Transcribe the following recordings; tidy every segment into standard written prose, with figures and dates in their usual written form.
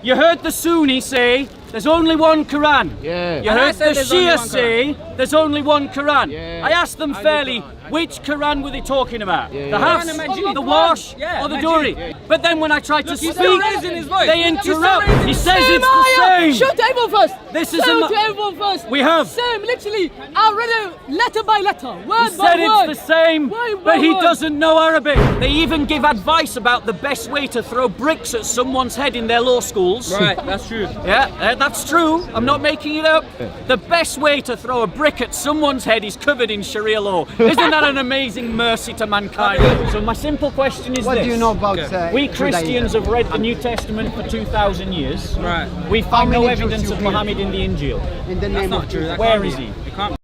You heard the Sunni say there's only one Quran. Yeah. You heard the Shia say there's only one Quran. Yeah. I asked them fairly, which Quran were they talking about? Yeah, The yeah. Hafs, the Wash, or the Duri? But then when I tried to speak, they interrupt. He says it's the same. Show to everyone first. This is Show to everyone first. We have. Same, literally. I read it letter by letter, word He by said word. it's the same, Word by but he word. doesn't know Arabic. They even give advice about the best way to throw bricks at someone's head in their law schools. Right, that's true. Yeah, that's true. I'm not making it up. The best way to throw a brick at someone's head is covered in Sharia law. Isn't that an amazing mercy to mankind? So my simple question is What this. do you know about We Christians have read the New Testament for 2,000 years. Right. We find no many Jews evidence you of kill? Muhammad in the Injil. In the That's name not of true. Jesus. That Where can't is be. he? It can't.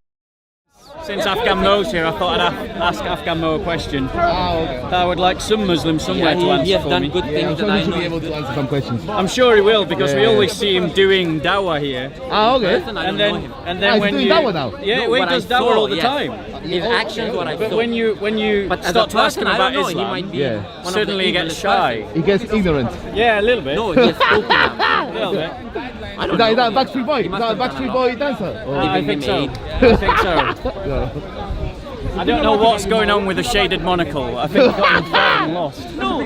Since Afghan Mo's here, I thought I'd ask Afghan Mo a question. I would like some Muslim somewhere to answer he has for done me. good I'm things sure that I you should be know. able to answer some questions. I'm sure he will because we Yeah. always see him doing dawah here. Okay. Person, I And don't know then, him. and Ah, then he's when doing you, dawah now? yeah, No, well, he what I does dawah saw, all the yes. time. His actions, what I But saw. when you But as a start to ask person, him I about don't know. Islam, He might be Yeah. one of the suddenly he gets evilest shy. person. He gets ignorant. Yeah, a little bit. No, he gets spoken at. A little bit. I don't Is that know. Backstreet Boy? Is He must that have done Backstreet a lot. Boy dancer? Or- I Giving think so. him I think so. Yeah. I don't know what's going on with the shaded monocle. I think he got him far and lost. No.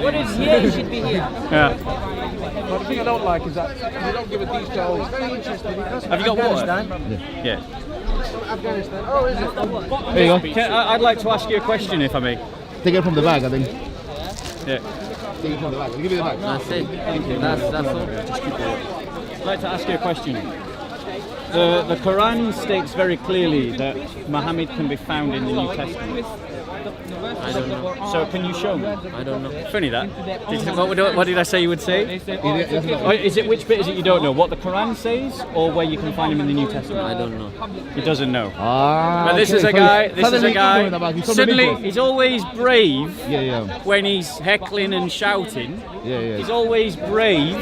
What is here? He should be here. Yeah. But the thing I don't like is that they don't give a detail. It's very interesting because Have you got water? Afghanistan. Yeah. Afghanistan. Oh, is it? There you go. I'd like to ask you a question, if I may. Take it from the bag, I think. Yeah. Take it from the bag. Give me the bag. That's it. That's all. I'd like to ask you a question. The Quran states very clearly that Muhammad can be found in the New Testament. I don't know. So can you show me? I don't know. Funny that. What did I say you would say? Oh, is it which bit is it you don't know? What the Quran says, or where you can find him in the New Testament? I don't know. He doesn't know. Ah, But this okay. is a So guy. he's This is a suddenly ignorant guy. about his own Suddenly, religion. he's always brave Yeah, yeah. when he's heckling and shouting. Yeah, yeah. He's always brave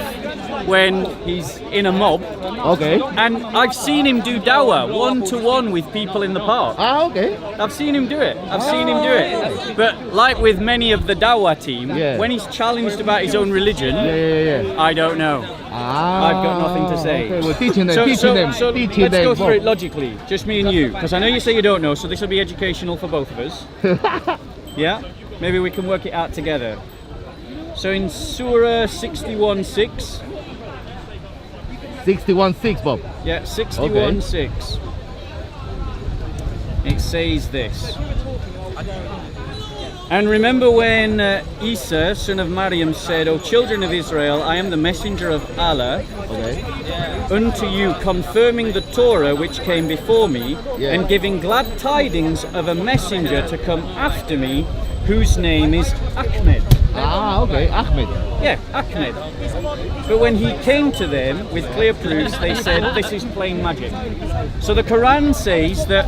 when he's in a mob. Okay. And I've seen him do dawah one-to-one with people in the park. Ah, okay. I've seen him do it. I've seen him do it. But like with many of the dawah team, Yeah. when he's challenged about his own religion, Yeah. I don't know. Ah. I've got nothing to say. Okay, well, teaching them, So teaching let's them. go through it logically, just me and you, because I know you say you don't know, so this will be educational for both of us. Yeah? Maybe we can work it out together. So in Surah 61:6, 61:6, Bob. yeah, 61:6, it says this. And remember when Isa, son of Maryam, said, O children of Israel, I am the messenger of Allah Okay. unto you, confirming the Torah which came before me, Yeah. and giving glad tidings of a messenger to come after me, whose name is Ahmed. Ah, okay. Ahmed. Yeah, Ahmed. But when he came to them with clear proofs, they said, this is plain magic. So the Quran says that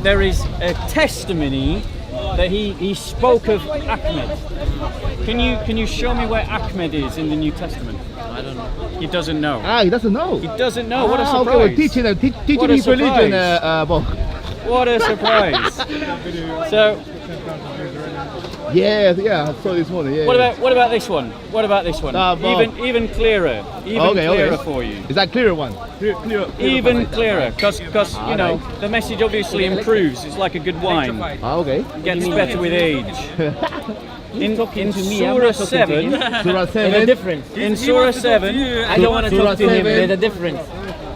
there is a testimony that he spoke of Ahmed. Can you show me where Ahmed is in the New Testament? I don't know. He doesn't know. Ah, he doesn't know. He doesn't know. What a Ah, surprise! okay, well, teaching them, teaching What a his religion, surprise. Bob. What a surprise! So, Yeah, I saw this morning. Yeah. what about this one? What about this one? Bob. Even clearer. Even clearer for you. Is that clearer one? Clearer. Even clearer, because you know the message obviously improves. It's like a good wine. Ah, okay. Gets better with age. In to me, I'm Surah not talking to 7, Surah There's a 7. difference. in Surah 7, I don't want to Surah talk to him. 7. There's a difference.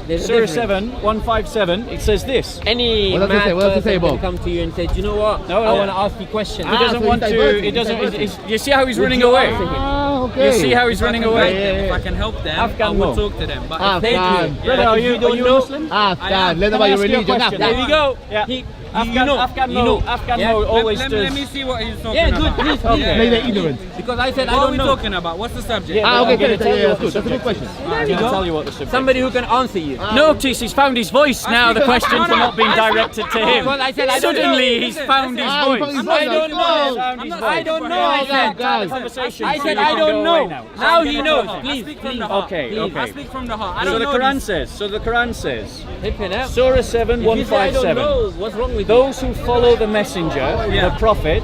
There's a Surah difference. 7, 157, it says this. Any What does it say? mad What does it say, person can Bob? come to you and say, "Do you know what? No, I no. want to ask you questions." He doesn't so want he's to. diverting, He he's doesn't. diverting. You see how he's Would running you away. answer him? Ah, okay. You see how he's running away. If I can help them, Afghan I Mo. will talk to them. But Ah, if they Afghan. do, Brother, But are if you, you don't are you know- Muslim? Afghan. Learn Can about I your ask you a religion. question? There Afghan. we go. Yeah. He, Afghan, you know. Afghan you Mo, know. Afghan Yeah. Mo always let does. me see what he's talking Yeah, about. good, please, Okay. please. Play the ignorant. Because I said I What are don't we know. talking about? What's the subject? Yeah, Ah, okay, I'm gonna okay, tell you yeah, what that's the good. That's a good subject question. I'm gonna tell you what the subject. Somebody who can answer you. Notice he's found his voice now. The questions are not being directed to him. Because I said I don't know. Suddenly he's found his Ah, he voice. found his I voice. don't know. Found his voice. I don't know. I said. Guys. Conversation, I so said you I can go don't know. away Now So he I'm knows. gonna Please, speak from please. the heart. Okay, Please. okay. I speak from the heart. I So don't the know Quran these. says. So the Quran says. Flipping out. Surah 7, If you say I don't 157. know, what's wrong with you? Those who follow the messenger, Yeah. the prophet,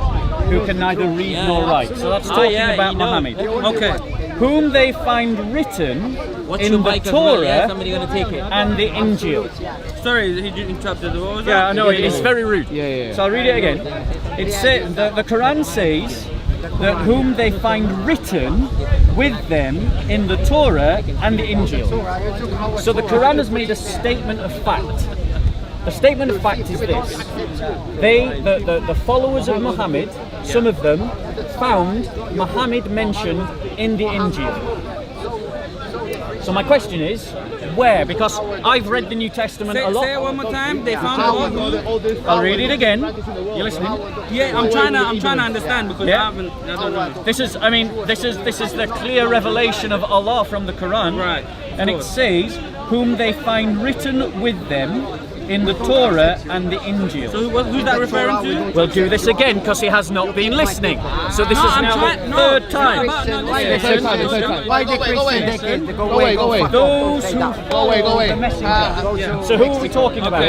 who can neither read nor write. So that's talking yeah, about he knows. Muhammad. Okay. whom they find written What's in your the mic as well, yeah? Torah Somebody gonna take it. and the Injil. Sorry, he interrupted. What was Yeah, that? I know, it's very rude. Yeah. So I'll read it again. It says, the Quran says that whom they find written with them in the Torah and the Injil. So the Quran has made a statement of fact. The statement of fact is this. The followers of Muhammad, some of them, found Muhammad mentioned in the Injil. So my question is, where? Because I've read the New Testament a lot. Say it one more time. They found what? I'll read it again. You listening? Yeah, I'm trying to understand because Yeah. I don't know. This is the clear revelation of Allah from the Quran. Right. And it says, whom they find written with them in the Torah and the Injil. So who's that referring to? We'll do this again because he has not been listening. So this No, is I'm now trying- the no, third no, time. no, no, Why listen. the third time? Why the Christian? Go away. Those who follow go away. the messenger. So who are we talking about?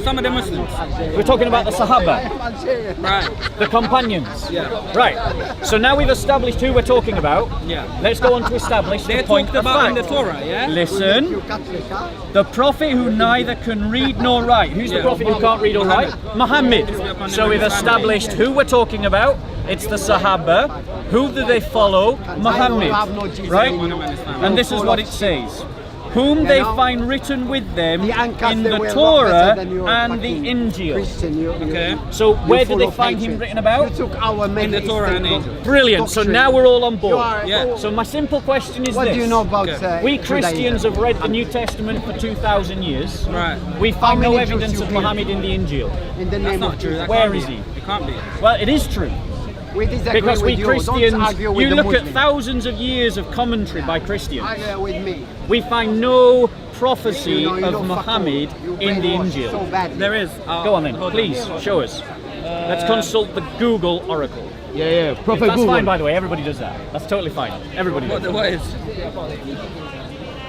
Some of the Muslims. We're talking about the Sahaba, Right. the companions. Yeah. Right. So now we've established who we're talking about. Yeah. Let's go on to establish They're the point talked of about in fact. the Torah, yeah? Listen, the prophet who neither can read nor write. Who's the Yeah. prophet who can't read or write? Muhammad. So we've established who we're talking about. It's the Sahaba. Who do they follow? Muhammad. Right? And this is what it says. Whom they find written with them in the Torah and the Injil. Okay. So where did they find him written about? In the Torah and Angel. Brilliant. So now we're all on board. Yeah. So my simple question is What this. do you know about We Christians have read the New Testament for 2,000 years. Right. We find no many Jews evidence you of kill? Muhammad in the Injil. In the That's name not of true. Jesus. That Where can't is be. he? It can't be. Well, it is true. We disagree Because with we you. Christians, Don't argue with you the look at Muslim. thousands of years of commentary by Christians. Argue with me. We find no prophecy You know, of Muhammad in the Injil. So badly. There is. Go on then, Hold please, show us. Let's consult the Google Oracle. Yeah. Prophet That's Google. fine, by the way, everybody does that. That's totally fine. Everybody does What is?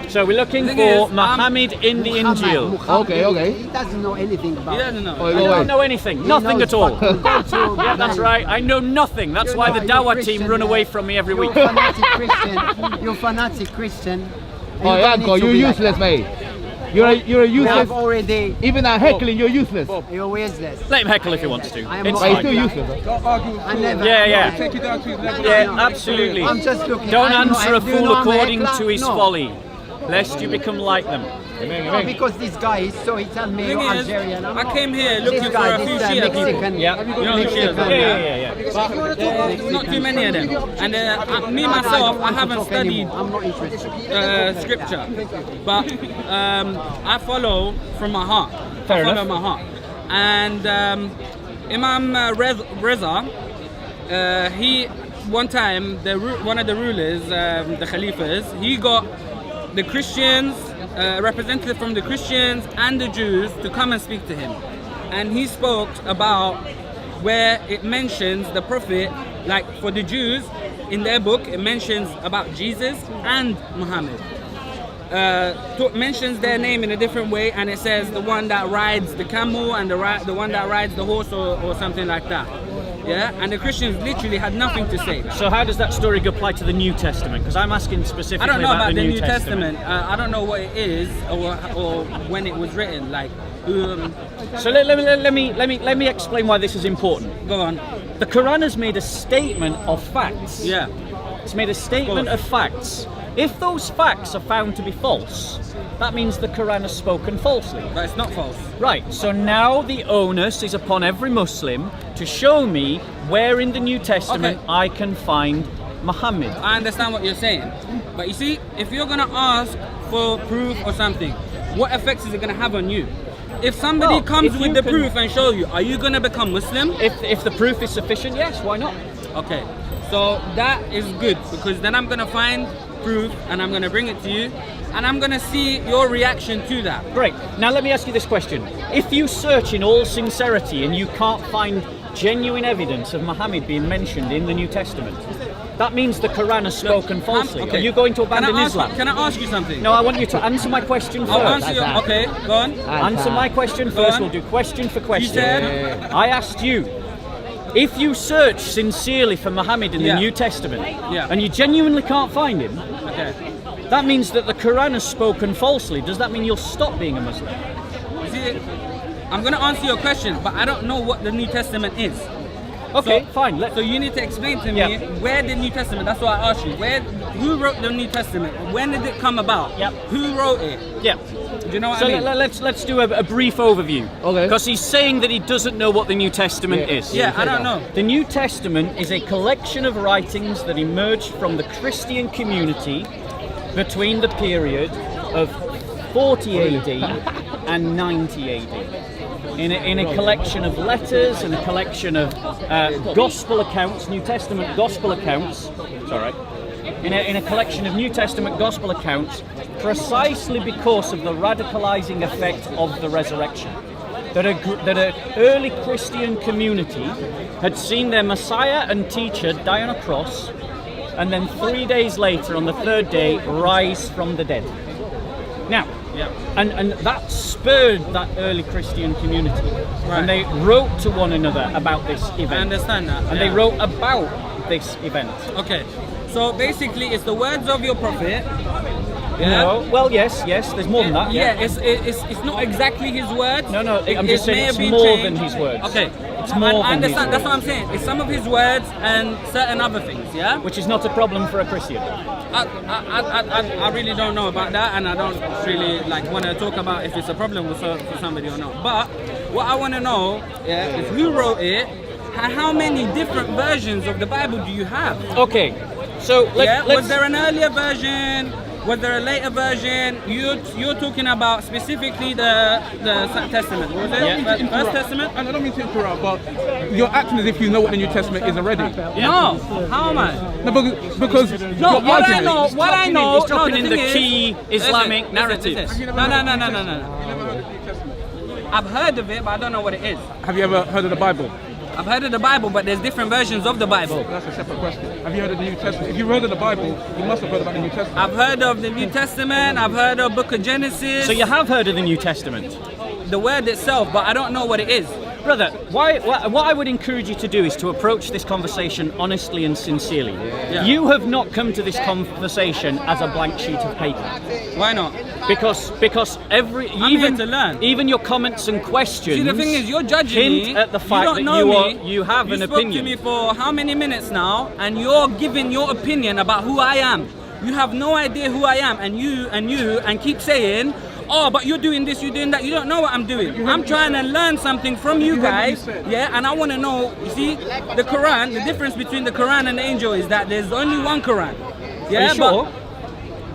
So we're looking Thing for is, Muhammad in the Injil. Muhammad, Okay. He doesn't know anything about He doesn't know. Oh, I go don't away. know anything, nothing knows at all. fucking God. Yeah, that's right. I know nothing. That's why the You're Dawah Christian, team run yeah. away from me every You're week. fanatic Christian. You're fanatic Christian. Oh, You don't Uncle, need to you're be like useless, that. mate. You're a You useless. have already. Even at heckling, you're useless. You're useless. Let him heckle if he wants to. I am It's But he's not- still fine. useless. I never. Yeah. Take it down to his level. Yeah, absolutely. I'm just looking. Don't I know- answer a do you fool know I'm according heckler? to his No. folly, lest you become like them. No, because this guy is so he tell me Thing you're is, Algerian. I'm I not. came here looking This for guy, a few this Shia people. Mexican. Yeah. You know who Shias are, Yeah. Not too many of them. And me myself, I haven't studied I'm not interested. scripture, but I follow from my heart. Fair I follow enough. my heart. And Imam Reza, he one time one of the rulers, the Khalifas, he got the Christians, representative from the Christians and the Jews to come and speak to him, and he spoke about where it mentions the prophet, like for the Jews in their book it mentions about Jesus and Muhammad. Mentions their name in a different way, and it says the one that rides the camel and the one that rides the horse or something like that. Yeah, and the Christians literally had nothing to say. So how does that story apply to the New Testament? Because I'm asking specifically I don't know about the New New Testament. I don't know what it is or when it was written. Like, So let me explain why this is important. go on. The Quran has made a statement of facts. Yeah. It's made a statement of facts. If those facts are found to be false, that means the Quran has spoken falsely. But it's not false. Right, so now the onus is upon every Muslim to show me where in the New Testament Okay. I can find Muhammad. I understand what you're saying. But you see, if you're going to ask for proof or something, what effects is it going to have on you? If somebody Well, comes if with you the can- proof and show you, are you going to become Muslim? If the proof is sufficient, yes, why not? Okay, so that is good because then I'm gonna find proof and I'm gonna bring it to you and I'm gonna see your reaction to that. Great. Now let me ask you this question. If you search in all sincerity and you can't find genuine evidence of Muhammad being mentioned in the New Testament, that means the Quran has spoken falsely. Okay. Are you going to abandon Islam? Can I ask you something? No, I want you to answer my question I'll first. answer your, okay, go on. Answer my question Go first. on. We'll do question for question. said- I asked you, If you search sincerely for Muhammad in the Yeah. New Testament, Yeah. and you genuinely can't find him, Okay. that means that the Quran has spoken falsely. Does that mean you'll stop being a Muslim? See, I'm gonna answer your question, but I don't know what the New Testament is. Okay, fine. So you need to explain to me Yeah. where the New Testament. That's why I asked you. Who wrote the New Testament? When did it come about? Yep. Who wrote it? Yeah. Do you know what So I mean? let's do a brief overview. Okay. Because he's saying that he doesn't know what the New Testament is. Yeah, I don't know. The New Testament is a collection of writings that emerged from the Christian community between the period of 40 AD and 90 AD. In a collection of letters and a collection of gospel accounts, New Testament gospel accounts. It's all right. In a collection of New Testament gospel accounts, precisely because of the radicalizing effect of the resurrection. That an early Christian community had seen their Messiah and teacher die on a cross, and then 3 days later, on the third day, rise from the dead. Now, and that spurred that early Christian community, and they wrote to one another about this event. I understand that. And they wrote about this event. Okay. So basically, it's the words of your prophet. Yeah. No, well, yes, there's more than that. Yeah, it's not exactly his words. No, I'm just may saying have it's been more changed. than his words. Okay. It's more I than understand. his That's what I'm words. saying. It's some of his words and certain other things. Yeah. Which is not a problem for a Christian. I really don't know about that, and I don't really want to talk about if it's a problem for somebody or not. But what I want to know is who wrote it, and how many different versions of the Bible do you have? Okay, so let's... Was there an earlier version? Was there a later version? You're talking about specifically the Testament, was it? Yeah. First Testament? And I don't mean to interrupt, but you're acting as if you know what the New Testament is already. No. How am I? No, because No, your what I argument- know, He's dropping no, in the the thing key is, Islamic listen, narratives. listen. No. You never heard of the New Testament? I've heard of it, but I don't know what it is. Have you ever heard of the Bible? I've heard of the Bible, but there's different versions of the Bible. That's a separate question. Have you heard of the New Testament? If you've heard of the Bible, you must have heard about the New Testament. I've heard of the New Testament, I've heard of Book of Genesis, So you have heard of the New Testament? the word itself, but I don't know what it is. Brother, what I would encourage you to do is to approach this conversation honestly and sincerely. Yeah. You have not come to this conversation as a blank sheet of paper. Why not? Because I'm here to learn. even your comments and questions See, the thing is, you're judging me. hint at the fact you that don't know you have an You opinion. spoke to me for how many minutes now, and you're giving your opinion about who I am. You have no idea who I am, and keep saying, oh, but you're doing this, you're doing that. You don't know what I'm doing. I'm trying to learn something from you guys, yeah, and I want to know, you see, the Quran, the difference between the Quran and the angel is that there's only one Quran. Yeah, Are you sure? but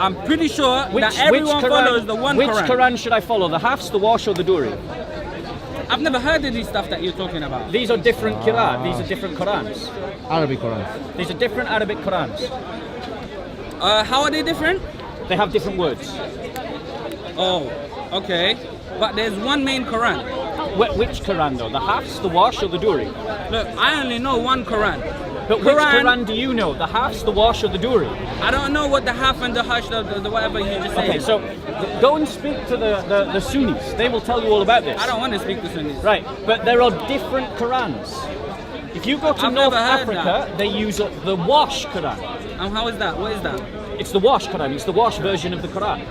I'm pretty sure that everyone follows the one Which Quran. Quran should I follow? The Hafs, the Wash, or the Duri? I've never heard of these stuff that you're talking about. These are different Quran. These are different Qurans. Arabic Quran. These are different Arabic Qurans. How are they different? They have different words. Oh, okay. But there's one main Quran. Which Quran though? The Hafs, the Wash, or the Duri? Look, I only know one Quran. But which Quran do you know? The Hafs, the Wash, or the Duri? I don't know what the half and the hush, the whatever you just said. Okay, so go and speak to the Sunnis. They will tell you all about this. I don't want to speak to Sunnis. Right, but there are different Qurans. If you go to I've North never heard Africa, they use the Wash Quran. And how is that? What is that? It's the Wash Quran. It's the Wash version of the Quran.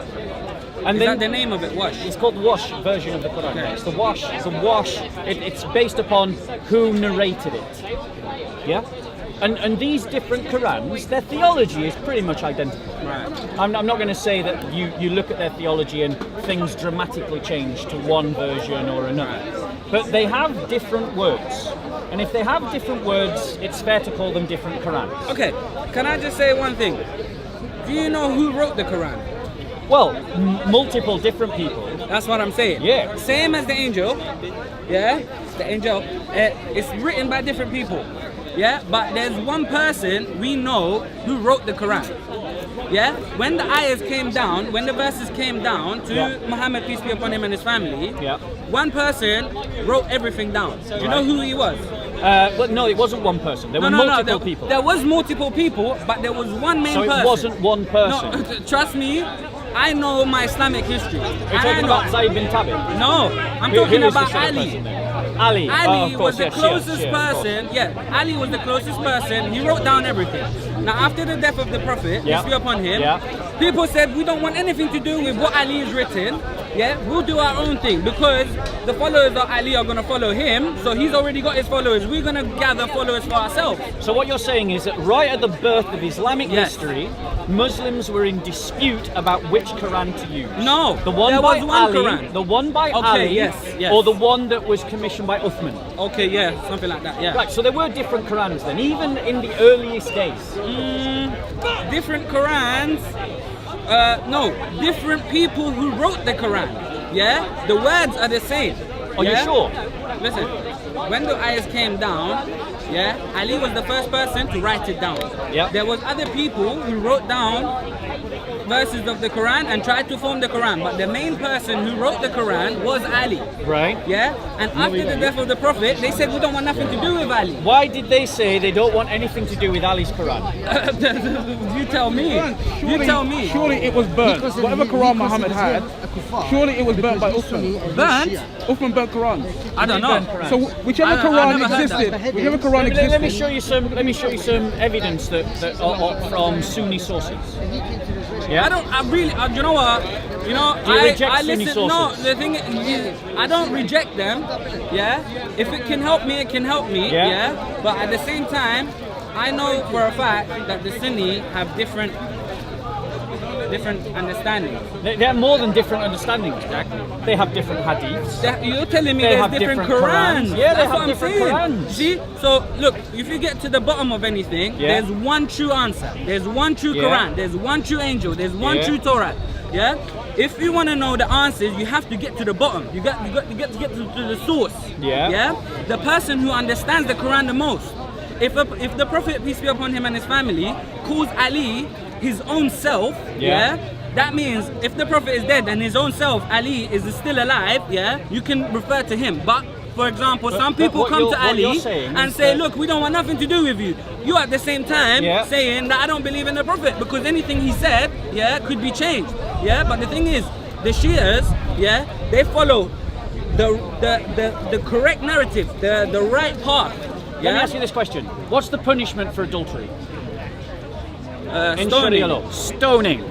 And Is that the name of it? Wash. It's called the Wash version of the Quran. Okay. It's the Wash. It's a Wash. It's based upon who narrated it. Yeah. And these different Qurans, their theology is pretty much identical. Right. I'm not going to say that you look at their theology and things dramatically change to one version or another. But they have different words. And if they have different words, it's fair to call them different Qurans. Okay, can I just say one thing? Do you know who wrote the Quran? Well, multiple different people. That's what I'm saying. Yeah. Same as the angel. Yeah, the angel. It's written by different people. Yeah, but there's one person we know who wrote the Quran. Yeah, when the ayahs came down, when the verses came down to Muhammad, peace be upon him, and his family, one person wrote everything down. Do you know who he was? But no, it wasn't one person. There were multiple people. There was multiple people, but there was one main person. So it wasn't one person. No, trust me, I know my Islamic history. You're talking about Zayd bin Thabit? No, I'm Who talking is about this other Ali. person then? Ali. Ali Of was course, the yes, closest Shia, of course. person. Yeah, Ali was the closest person. He wrote down everything. Now, after the death of the Prophet, Yeah. peace be upon him, Yeah. people said we don't want anything to do with what Ali has written. Yeah, we'll do our own thing because the followers of Ali are going to follow him. So he's already got his followers. We're going to gather followers for ourselves. So what you're saying is that right at the birth of Islamic Yes. history, Muslims were in dispute about which Quran to use. No, the one there by was one Ali, Quran. the one by Okay, Ali, yes, yes. or the one that was commissioned by Uthman. Okay, yeah, something like that. Yeah. Right, so there were different Qurans then, even in the earliest days. Different Qurans. No, different people who wrote the Quran. Yeah, the words are the same. Are you yeah? sure? Listen, when the ayahs came down, yeah, Ali was the first person to write it down. Yeah. There was other people who wrote down verses of the Quran and tried to form the Quran, but the main person who wrote the Quran was Ali. Right. Yeah, and after the death of the Prophet, they said we don't want nothing to do with Ali. Why did they say they don't want anything to do with Ali's Quran? You tell me. You tell me. Surely it was burnt. Whatever Quran Muhammad had, surely it was burnt by Uthman. Burnt? Uthman burnt Quran. I don't know. So whichever I Quran never heard that. existed, whichever Quran Let me existed. show you some. Let me show you some evidence that from Sunni sources. Yeah. You know what? You know, Do you reject I Sunni listen. No, sources? the thing is, I don't reject them. Yeah. If it can help me, it can help me. Yeah. Yeah. But at the same time, I know for a fact that the Sunni have different understandings. They're more than different understandings, Jack. They have different hadiths. You're telling me They there's have different different Qurans. Qurans. Yeah, they That's have what I'm different saying. Qurans. See? So look, if you get to the bottom of anything, Yeah. there's one true answer. There's one true Yeah. Quran. There's one true angel. There's one Yeah. true Torah. Yeah? If you want to know the answers, you have to get to the bottom. You got to get to the source. Yeah. Yeah? The person who understands the Quran the most. If the Prophet, peace be upon him and his family, calls Ali his own self, Yeah. that means if the Prophet is dead and his own self, Ali, is still alive, yeah, you can refer to him. But for example, some but people what come you're- to what Ali you're saying and is say, that- look, we don't want nothing to do with you. You at the same time Yeah. saying that I don't believe in the Prophet because anything he said, yeah, could be changed. Yeah, but the thing is, the Shias, yeah, they follow the correct narrative, the right path. Let me Yeah, ask you this question: what's the punishment for adultery in stoning. Sharia law? Stoning.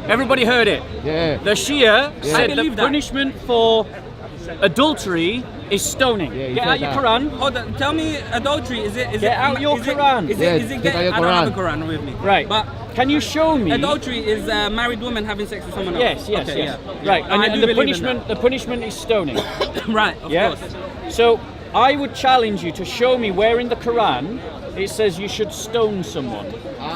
Everybody heard it. Yeah. The Shia I said the believe that. punishment for adultery is stoning. Yeah, he Get said out your that. Quran. Hold on, tell me adultery. Is it? Get out your Quran. Is Yeah, it? Is it? get out your I don't have a Quran. Quran with me. Right. But Can you show me? adultery is a married woman having sex with someone else. Yes, yes, Okay, yes. yeah. Right, I and, do and the believe in punishment, the punishment is stoning. that. Right, of Yeah. course. So I would challenge you to show me where in the Quran it says you should stone someone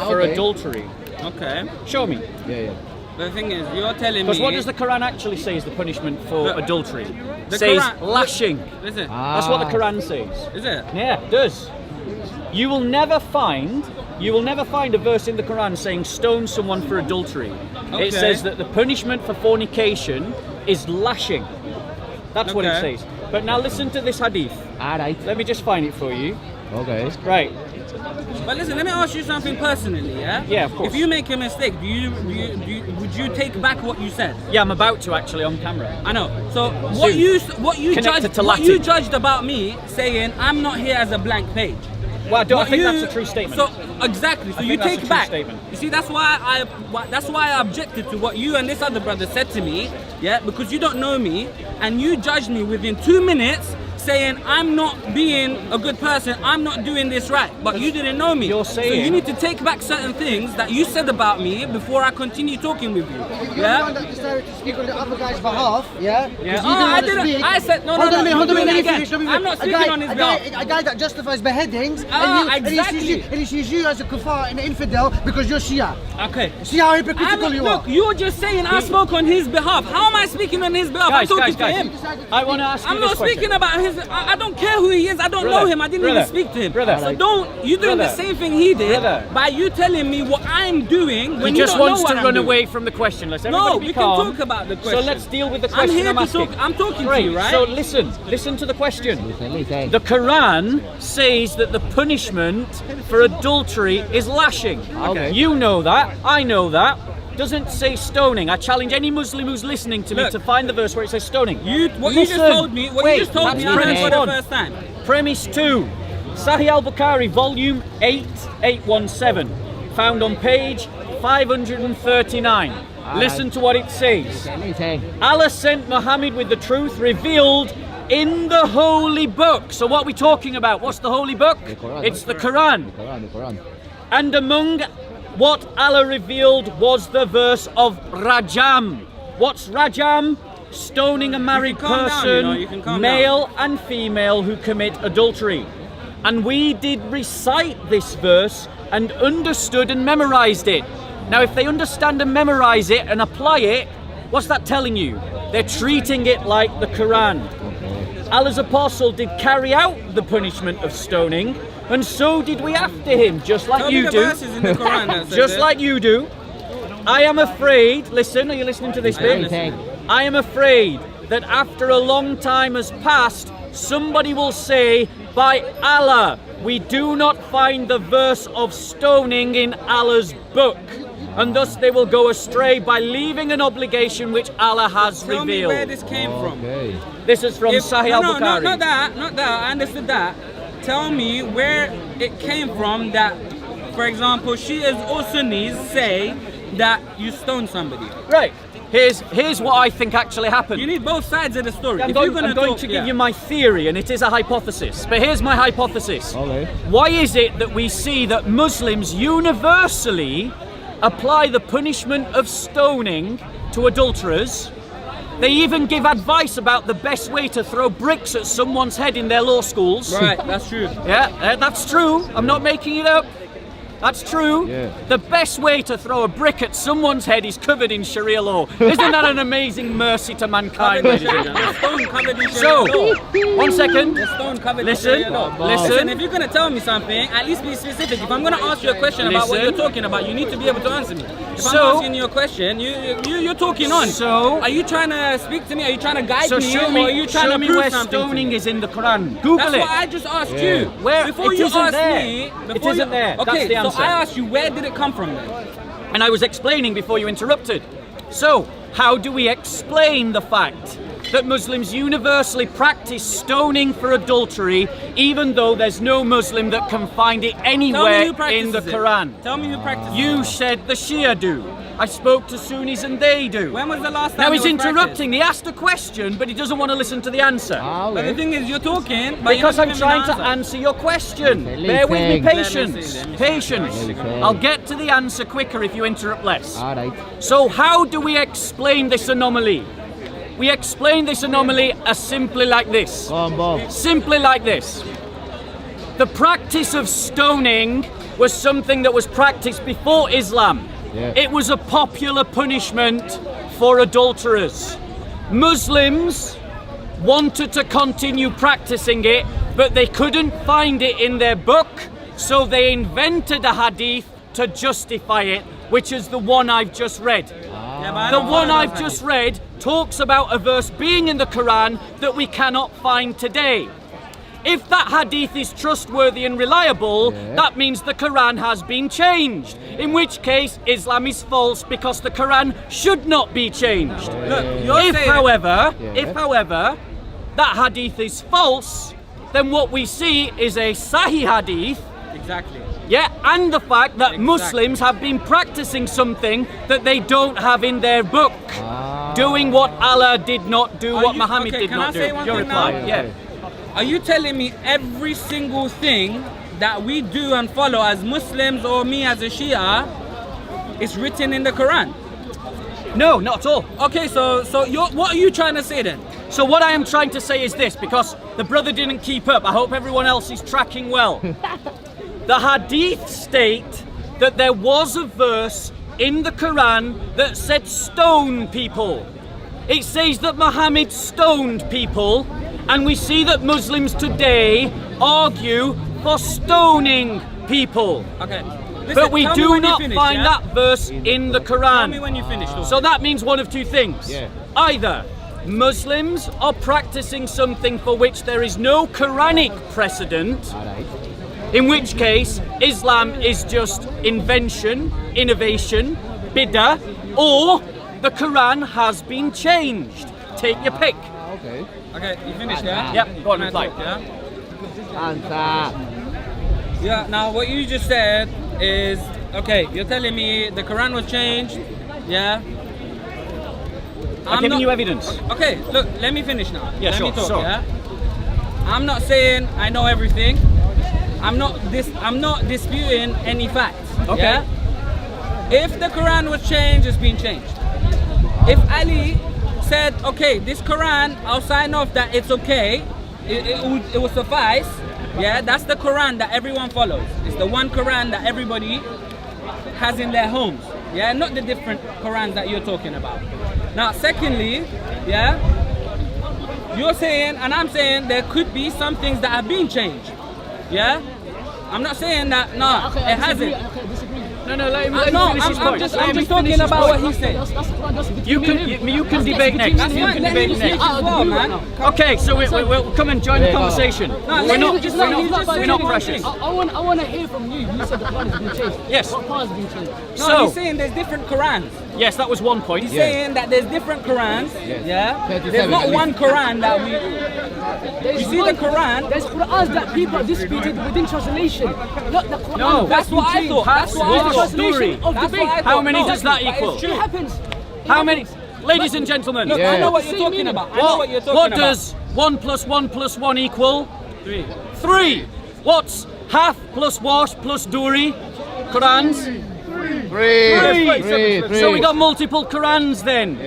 for okay. adultery. Okay. Show me. Yeah, yeah. The thing is, you're telling me. Because what does the Quran actually say is the punishment for The- adultery? the It says Quran- lashing. Listen, That's what the Quran says. is it? Yeah, it does. You will never find a verse in the Quran saying stone someone for adultery. Okay. It says that the punishment for fornication is lashing. That's what it Okay. says. But now listen to this hadith. Alright. Let me just find it for you. Okay. Right. But listen, let me ask you something personally, yeah? Yeah, of course. If you make a mistake, would you take back what you said? Yeah, I'm about to actually on camera. I know. So Soon. what you Connected to what you Latin. judged about me, saying I'm not here as a blank page. Well, I What think you- that's a true statement. So exactly. So I you think that's a take true back. statement. You see, that's why I objected to what you and this other brother said to me. Yeah, because you don't know me and you judged me within 2 minutes, saying I'm not being a good person. I'm not doing this right. But you didn't know me. You're So saying- you need to take back certain things that you said about me before I continue talking with you. You're the Yeah. one that decided to speak on the other guy's behalf, yeah? Yeah. Oh, I didn't. I said no, no, Hold no. on a minute, hold on a you're minute, doing it let me again. finish, let me I'm finish. not speaking on his behalf. A guy that justifies beheadings, Ah, and exactly. he sees you as a kuffar and an infidel because you're Shia. Okay. See how hypocritical you Look, are? you're just saying I spoke on his behalf. How am I speaking on his behalf? Guys, I'm talking guys, to him. I want to ask you I'm this not question. speaking about his. I don't care who he is. I don't know Brother, him. I didn't brother, even speak to him. brother. So don't. You're doing the Brother, same thing he did brother. by you telling me what I'm doing when He you just don't wants know to what I'm run doing. away from the question. Let's everybody No, be we can calm. talk about the So question. let's deal with the I'm question here I'm to asking. talk. I'm talking Great. to you, right? So listen to the question. Listen. The Quran says that the punishment for adultery is lashing. Okay. You know that. I know that. doesn't say stoning. I challenge any Muslim who's listening to me Look. to find the verse where it says stoning. You just told me. What Wait, you just told me. that's I heard premise for the one. first time. Premise 2. Sahih al-Bukhari, volume 8, 817. Found on page 539. Listen to what it says. Allah sent Muhammad with the truth revealed in the holy book. So what are we talking about? What's the holy book? Quran. It's the Quran. The Quran. And among what Allah revealed was the verse of Rajam. What's Rajam? Stoning a married calm down, person, you can calm male and female who commit adultery. And we did recite this verse and understood and memorized it. Now, if they understand and memorize it and apply it, what's that telling you? They're treating it like the Quran. Allah's apostle did carry out the punishment of stoning, and so did we after him, just like Tell you me the do. verses in the Quran that says Just it. like you do. I am afraid, listen, are you listening to this bit? listening. I am afraid that after a long time has passed, somebody will say, by Allah, we do not find the verse of stoning in Allah's book. And thus they will go astray by leaving an obligation which Allah has Tell me revealed. where this came from. Okay. This is from Sahih no, al-Bukhari. not that. I understood that. Tell me where it came from that, for example, Shias or Sunnis say that you stoned somebody. Right. Here's what I think actually happened. You need both sides of the story. I'm If going, you're gonna I'm going talk, to give yeah. you my theory, and it is a hypothesis. But here's my hypothesis. Okay. Why is it that we see that Muslims universally apply the punishment of stoning to adulterers? They even give advice about the best way to throw bricks at someone's head in their law schools. Right, that's true. Yeah, that's true. I'm not making it up. That's true. Yeah. The best way to throw a brick at someone's head is covered in Sharia law. Isn't that an amazing mercy to mankind, ladies and gentlemen? The stone covered in So, Sharia law. one second. The stone covered Listen, in Sharia law. listen. If you're gonna tell me something, at least be specific. If I'm gonna ask you a question about what Listen. you're talking about, you need to be able to answer me. If So- I'm asking you a question, you're talking on. So- are you trying to speak to me? Are you trying to guide So me? show Or me, are you trying show to me prove where something to stoning me? is in the Quran. Google That's it. what I just asked you. Where- before it you isn't asked there. me, It before isn't you, there. That's Okay, the so answer. I asked you, where did it come from then? And I was explaining before you interrupted. So, how do we explain the fact that Muslims universally practice stoning for adultery, even though there's no Muslim that can find it Tell me anywhere who practices in the it. Quran? Tell me who practices You it. said the Shia do. I spoke to Sunnis and they do. When was the last time Now it he's was interrupting. He asked a question, but he doesn't want to listen to the answer. But the thing is, you're talking, but Because you're I'm not trying giving to me an answer your question. Okay, Bear with me, listen. patience. Let me see. Patience. Listen. I'll get to the answer quicker if you interrupt less. Alright. So how do we explain this anomaly? We explain this anomaly as simply like this. Come on. Simply like this. The practice of stoning was something that was practiced before Islam. Yeah. It was a popular punishment for adulterers. Muslims wanted to continue practicing it, but they couldn't find it in their book, so they invented a hadith to justify it, which is the one I've just read. Yeah, but I The don't one follow I've that just read talks about a verse being in the Quran that we cannot find today. If that hadith is trustworthy and reliable, that means the Quran has been changed. In which case, Islam is false because the Quran should not be changed. Look, you're If, saying, however, that hadith is false, then what we see is a Sahih hadith. exactly. Yeah, and the fact that Muslims have been practicing something that they don't have in their book. Doing what Allah did not do, Are what you- Muhammad okay, did can not I do. say one Your thing reply, now? yeah. Are you telling me every single thing that we do and follow as Muslims or me as a Shia is written in the Quran? No, not at all. Okay, so what are you trying to say then? So what I am trying to say is this, because the brother didn't keep up. I hope everyone else is tracking well. The hadith state that there was a verse in the Quran that said stone people. It says that Muhammad stoned people, and we see that Muslims today argue for stoning people. Okay. Listen, But we tell me do when you not finish, find yeah? that verse in the Tell me Quran. when you finish. So that means one of two things. Yeah. Either Muslims are practicing something for which there is no Quranic precedent, Alright. in which case Islam is just invention, innovation, bid'ah, or the Quran has been changed. Take your pick. Okay. Okay, you finished, yeah? Yep, go on, Can I reply. talk, yeah? Answer. Yeah, now what you just said is, okay, you're telling me the Quran was changed, yeah? I'm giving you evidence. Okay, look, let me finish now. Yeah, let sure, me talk, sure. yeah? I'm not saying I know everything. I'm not disputing any facts. Okay. Yeah? If the Quran was changed, it's been changed. If Ali said, okay, this Quran, I'll sign off that it's okay, it will suffice. Yeah, that's the Quran that everyone follows. It's the one Quran that everybody has in their homes. Yeah, not the different Qurans that you're talking about. Now, secondly, yeah, you're saying and I'm saying there could be some things that have been changed. Yeah, I'm not saying that. No, it hasn't. No, let him No, finish his point. I'm just Let him talking finish his about what point. he said. You can debate next. That's You fine. can Let debate him next. speak as well, man. Okay, so we'll come and join the conversation. No, We're let not him just let him just we're say not one precious. thing. I want to hear from you. You said the Quran has been changed. Yes. What part has been changed? No, So- he's saying there's different Qurans. Yes, that was one point. He's saying that there's different Qurans. Yeah. 37 There's not at one Quran that we. There's You see the Quran? There's Qurans that people are disputed within translation. Not the Quran. No, That's what I thought. That's what I Wash thought. translation of That's debate. what I How thought. many No, does that but it's equal? true. It happens. How many? Ladies and gentlemen, Look, I know what you're Same talking meaning. about. I know what you're talking what about. does 1 + 1 + 1 equal? 3. 3. What's half plus wash plus duri? Qurans? Three. So we got multiple Qurans then.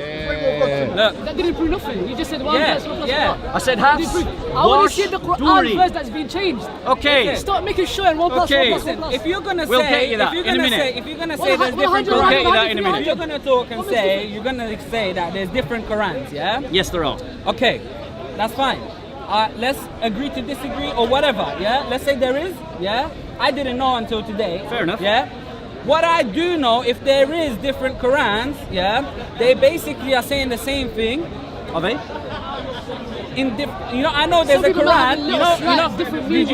Look, That didn't prove nothing. You just said one Yeah, plus one plus yeah. one. I said half Didn't prove. I want wash to see the Quran duri. verse that's been changed. Okay. Start making sure and one plus Okay. one plus one plus. if you're gonna We'll say, get you that if you're in a gonna minute. say, if you're gonna say Well, there's different 100, We'll Qurans, get you that in a if minute. you're gonna talk and say, you're gonna say that there's different Qurans, yeah? Yes, there are. Okay, that's fine. Let's agree to disagree or whatever, yeah? Let's say there is, yeah? I didn't know until today. Fair enough. Yeah? What I do know, if there is different Qurans, yeah, they basically are saying the same thing. Are they? I know there's Some a people might have a Quran. little slight different meaning.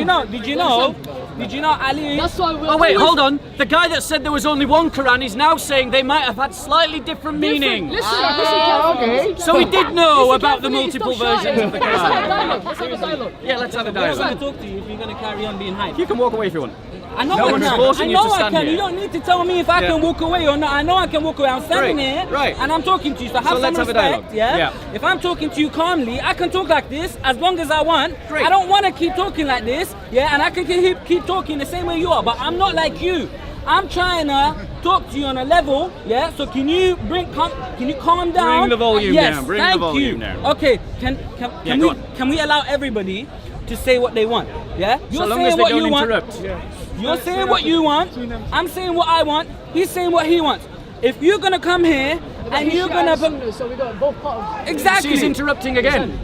Did you know Ali? That's why we're Oh wait, always hold on. The guy that said there was only one Quran is now saying they might have had slightly different meaning. Listen carefully. okay. Listen So we carefully. did know Listen about the carefully, multiple stop shouting. versions of the Let's have a Quran. dialogue. Let's have a dialogue. Yeah, let's have a I'm going dialogue. to talk to you if you're going to carry on being hyped. You can walk away if you want. I know No I one's can. forcing I you know to I stand can. here. You don't need to tell me if I Yeah. can walk away or not. I know I can walk away. I'm standing Right, here right. and I'm talking to you. So have So some let's have a respect. dialogue. Yeah? Yeah. If I'm talking to you calmly, I can talk like this as long as I want. Great. I don't want to keep talking like this. Yeah, and I can keep talking the same way you are. But I'm not like you. I'm trying to talk to you on a level. Yeah. So can you calm down? Bring the volume yes, down, bring the thank volume you. down. Okay. Yeah, go on. Can we allow everybody to say what they want? Yeah. You're So long saying as they what don't you want. interrupt. You're saying what you want. I'm saying what I want. He's saying what he wants. If you're gonna come here and you're gonna So we got both parts. exactly, He's interrupting again.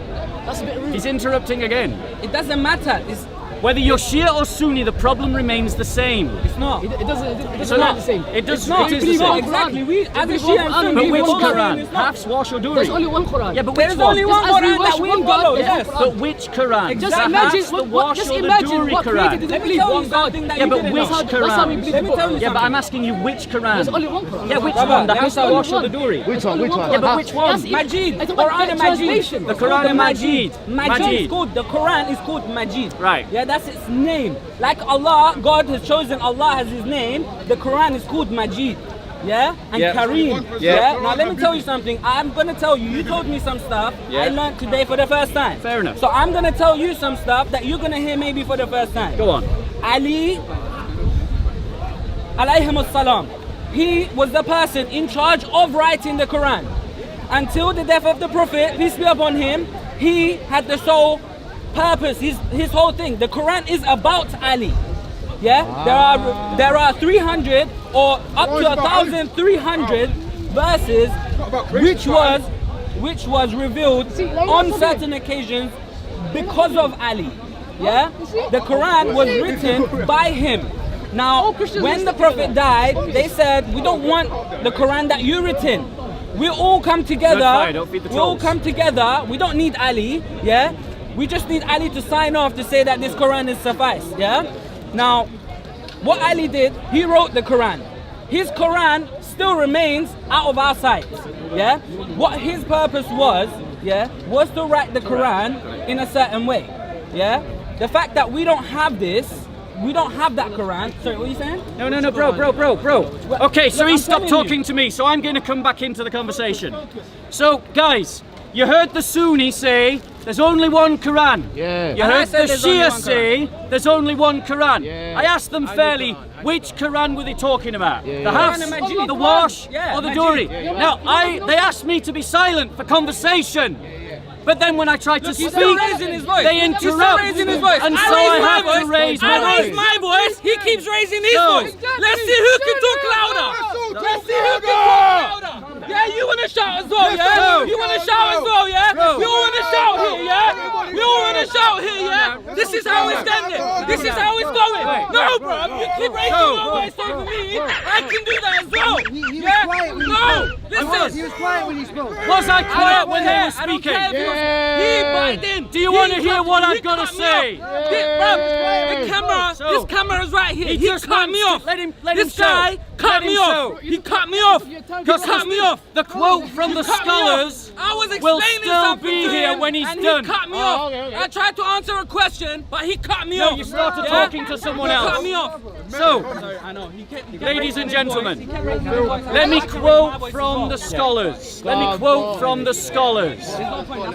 That's a bit rude. He's interrupting again. it doesn't matter. It's Whether you're Shia or Sunni, the problem remains the same. not. It doesn't So matter the same. It does It's not. It is the No, same. exactly. We as a believe Shia one and Quran, Sunni, But we which believe one Quran? It's not. Half wash or There's duri? only one Quran. Yeah, but which There's one? only one Just as we Quran that worship we one God, follow. there's Yes. one Quran. But which Quran? Just Is that imagine half the what wash just or the imagine duri what created Quran? didn't Let me believe tell one you God. something that Yeah, you but didn't which know. That's how we Quran? believe Let me the tell book. you Yeah, but I'm something. asking you which There's Quran? only one Quran. Yeah, which Brother, one? The let me half tell the you wash or the one. duri? Which one? Yeah, but which one? Majid. I talk about Quran and Majid. translation. The Quran and Majid. Majid is called, the Quran is called Majid. Right. Yeah, that's its name. Like Allah, God has chosen Allah as his name. The Quran is called Majid. Yeah? And Yeah. Kareem. Yeah. Now let me tell you something. I'm gonna tell you, you told me some stuff Yeah. I learned today for the first time. Fair enough. So I'm gonna tell you some stuff that you're gonna hear maybe for the first time. Go on. Ali alayhim salam. He was the person in charge of writing the Quran. Until the death of the Prophet, peace be upon him, he had the sole purpose, his whole thing. The Quran is about Ali. Yeah? There are 300 or up to 1,300 verses which was revealed on certain occasions because of Ali. Yeah? The Quran was written by him. Now, when the Prophet died, they said, we don't want the Quran that you written. We all come together. Fire, don't feed the We all trolls. come together. We don't need Ali. Yeah? We just need Ali to sign off to say that this Quran is suffice. Yeah? Now, what Ali did, he wrote the Quran. His Quran still remains out of our sight. Yeah, what his purpose was, yeah, was to write the Quran in a certain way. Yeah, the fact that we don't have this, we don't have that Quran. Sorry, what are you saying? No, bro. Okay, so he stopped talking to me, so I'm going to come back into the conversation. So, guys, you heard the Sunni say there's only one Quran. Yeah. You And I heard said the there's only Shia one say there's only one Quran. Yeah. I asked them fairly, which Quran were they talking about? Yeah, The yeah. Hafs, Quran and Majid. the Warsh, Yeah, or the Majid. Duri? Now, they asked me to be silent for conversation. But then when I tried to He's speak, still raising his voice. they He's still interrupt, raising his voice. and I so I raise my have to voice. raise my I raise voice. my voice. He keeps raising his So- voice. Let's see who can talk louder. Let's see who can talk louder. Yeah, you wanna shout as well, yeah? No. You wanna shout as well, yeah? No. We all wanna shout here, yeah? We all wanna shout here, yeah? This is how it's standing. This is how it's going. No, bro, you keep raising your voice over me. I can do that as well. He was Yeah? quiet when he No, spoke. He listen. was quiet when he spoke. Was I I quiet don't when they care. were I don't speaking? care if he was. He butted in. Do you He want to hear cut- what he I've got to cut me say? off. The camera, So- this camera is right here. He He just cut me wants off. to- let him This show. guy cut Let me him off. show. He cut me off. He cut me off. The quote from the He cut me off. scholars I was will explaining still something be to here him, when he's and done. He cut me Oh, off. okay. I tried to answer a question, but he cut me No, off. you started Yeah? talking to someone He else. cut me off. So, I know. He kept ladies and raising his gentlemen, voice. He kept raising his voice. let me I like to raise my quote voice from as the well. scholars. Let me quote from the scholars.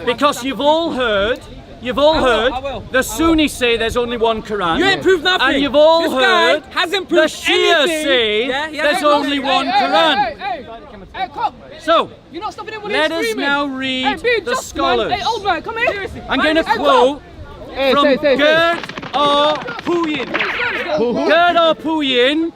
Because you've all heard I will. the Sunni say there's only one Quran. You ain't proved nothing. And you've all This guy heard hasn't the proved Shia anything. say Yeah, he there's hasn't only proved one anything. Quran. Hey, come. So, You're not stopping him when let he's us screaming. now Hey, read be the just, scholars. Man. Hey, old man, come here. I'm going to Hey, quote Hey, from say. Gerd R. Puyin. Gerd R. Puyin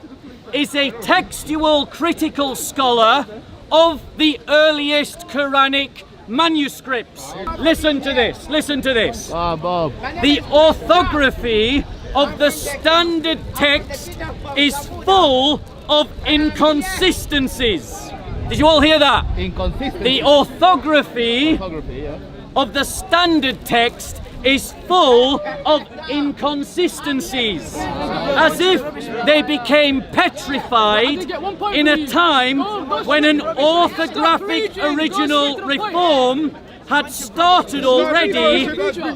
is a textual critical scholar of the earliest Quranic manuscripts. Listen to this. Bob. The orthography of the standard text is full of inconsistencies. Did you all hear that? Inconsistent. The orthography Photography, yeah. of the standard text is full of inconsistencies, as if they became petrified in a time when an orthographic original reform had started already,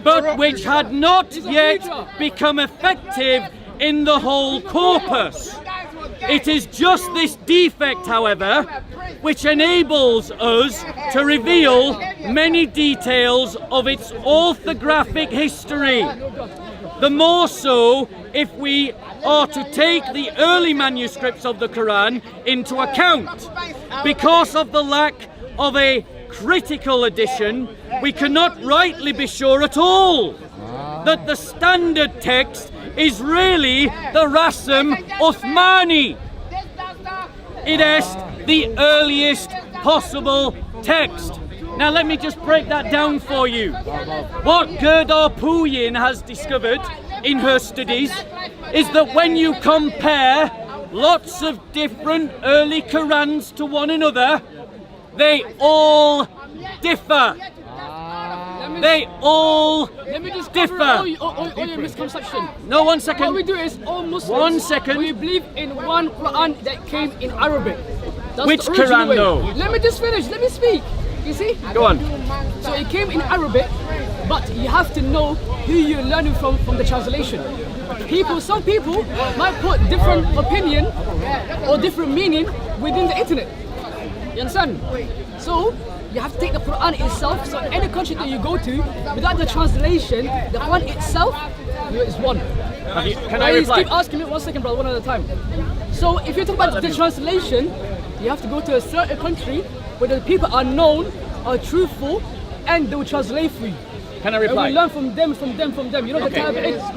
but which had not yet become effective in the whole corpus. It is just this defect, however, which enables us to reveal many details of its orthographic history. The more so if we are to take the early manuscripts of the Quran into account. Because of the lack of a critical edition, we cannot rightly be sure at all that the standard text is really the Rasm Uthmani. It is the earliest possible text. Now let me just break that down for you. What Gerd R. Puyin has discovered in her studies is that when you compare lots of different early Qurans to one another, they all differ. They all Let me just cover differ. all your misconception. No, 1 What we second. do is all Muslims. 1 second. We believe in one Quran that came in Arabic. That's Which the original Quran, way. though? Let me just finish. Let me speak. You see? Go on. So it came in Arabic, but you have to know who you're learning from the translation. Some people might put different opinion or different meaning within the internet. You understand? So you have to take the Quran itself. So any country that you go to, without the translation, the Quran itself is one. Can I Please reply? keep asking me 1 second, brother, one at a time. So if you talk about the translation, you have to go to a certain country where the people are known, are truthful, and they will translate for you. Can I And we reply? learn from them. You know, Okay. the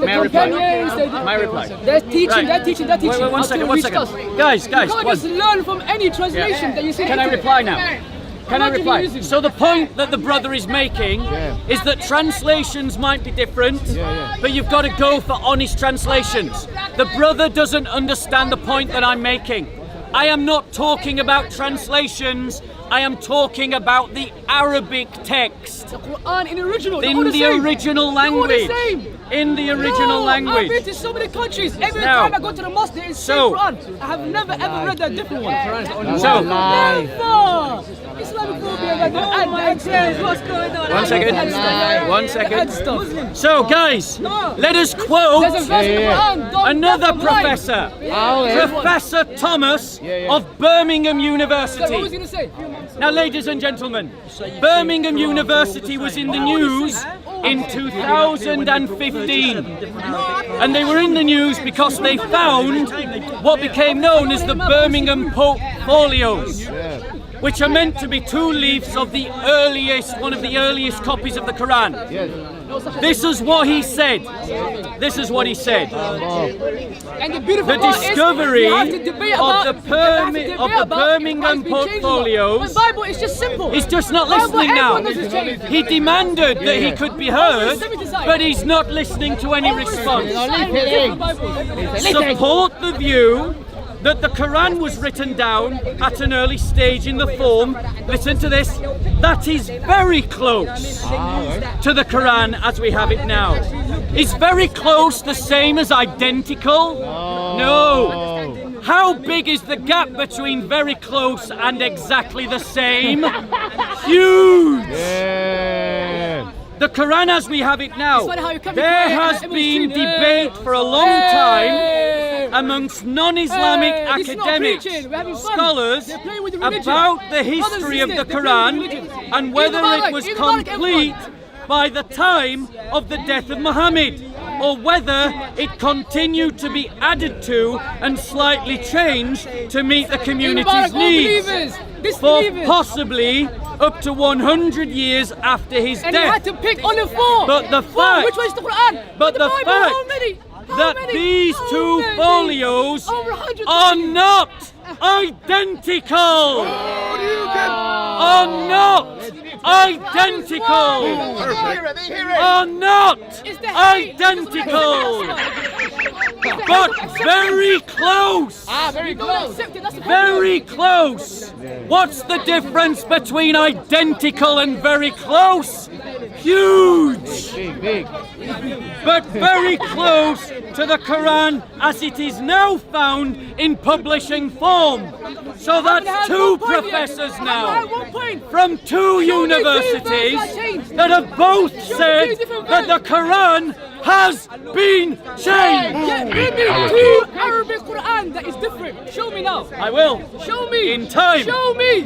May I reply? companions, My reply. they're teaching, Right. they're teaching. Wait, one until second, it one reached second. us. Guys, You can't one. just learn from any translation that you see. Can I reply now? Can I Imagine reply? you using- So the point that the brother is making is that translations might be different, but you've got to go for honest translations. The brother doesn't understand the point that I'm making. I am not talking about translations. I am talking about the Arabic text The Quran in original. they're all in the the same. original They're all the language. same. in the original No, language. I've been to so many countries. Every Now, time I go to the mosque, there is so- same Quran. I have never ever read a different one. So- Never. Islamophobia. What's going on? One second. One Add second. stuff. So, guys, let us There's a quote verse in the Quran. Don't another don't lie. professor, Okay. Professor Thomas of Birmingham So what was University. he gonna say? Now, ladies and gentlemen, Birmingham University was in the news in 2015. And they were in the news because they found what became known as the Birmingham portfolios, which are meant to be 2 leaves of one of the earliest copies of the Quran. This is what he said. This is what he said. And the beautiful The part discovery is, you have to debate of about, the you have to Birmi- debate of the about Birmingham it has been changed a lot. portfolios. But Bible is just simple. He's just not Bible, listening now. everyone knows it's changed. He demanded that he could be heard, but he's not listening to any response. Support the view that the Quran was written down at an early stage in the form, listen to this, that is very close to the Quran as we have it now. Is very close the same as identical? No. How big is the gap between very close and exactly the same? Huge! The Quran as we have it now, funny how you come there to has Quran, been Muslim, debate for a long time amongst non-Islamic This is not academics, preaching, we're having fun. scholars, They're playing with the religion. about the Brothers and history of the sisters, they're playing with Quran religion. and whether Even it was Malik, complete by the time of the death of Muhammad, or whether it continued to be added to and slightly changed to meet the community's needs for possibly up to 100 years after his And he death. had to pick only 4. But the 4, fact- which was the Quran. but the Bible, fact how many? How that many? these How 2 many? folios Over 100 are pages. not identical. Are not identical. Are not It's the hate. identical. But very close. You don't accept it, that's the Very close. What's the difference between identical and very close? Huge. But very close to the Quran as it is now found in publishing form. So that's 2 professors now from 2 universities that have both said that the Quran has been changed. Yeah, give me 2 Arabic Quran that is different. Show me now. I will. Show me. In time. Show me.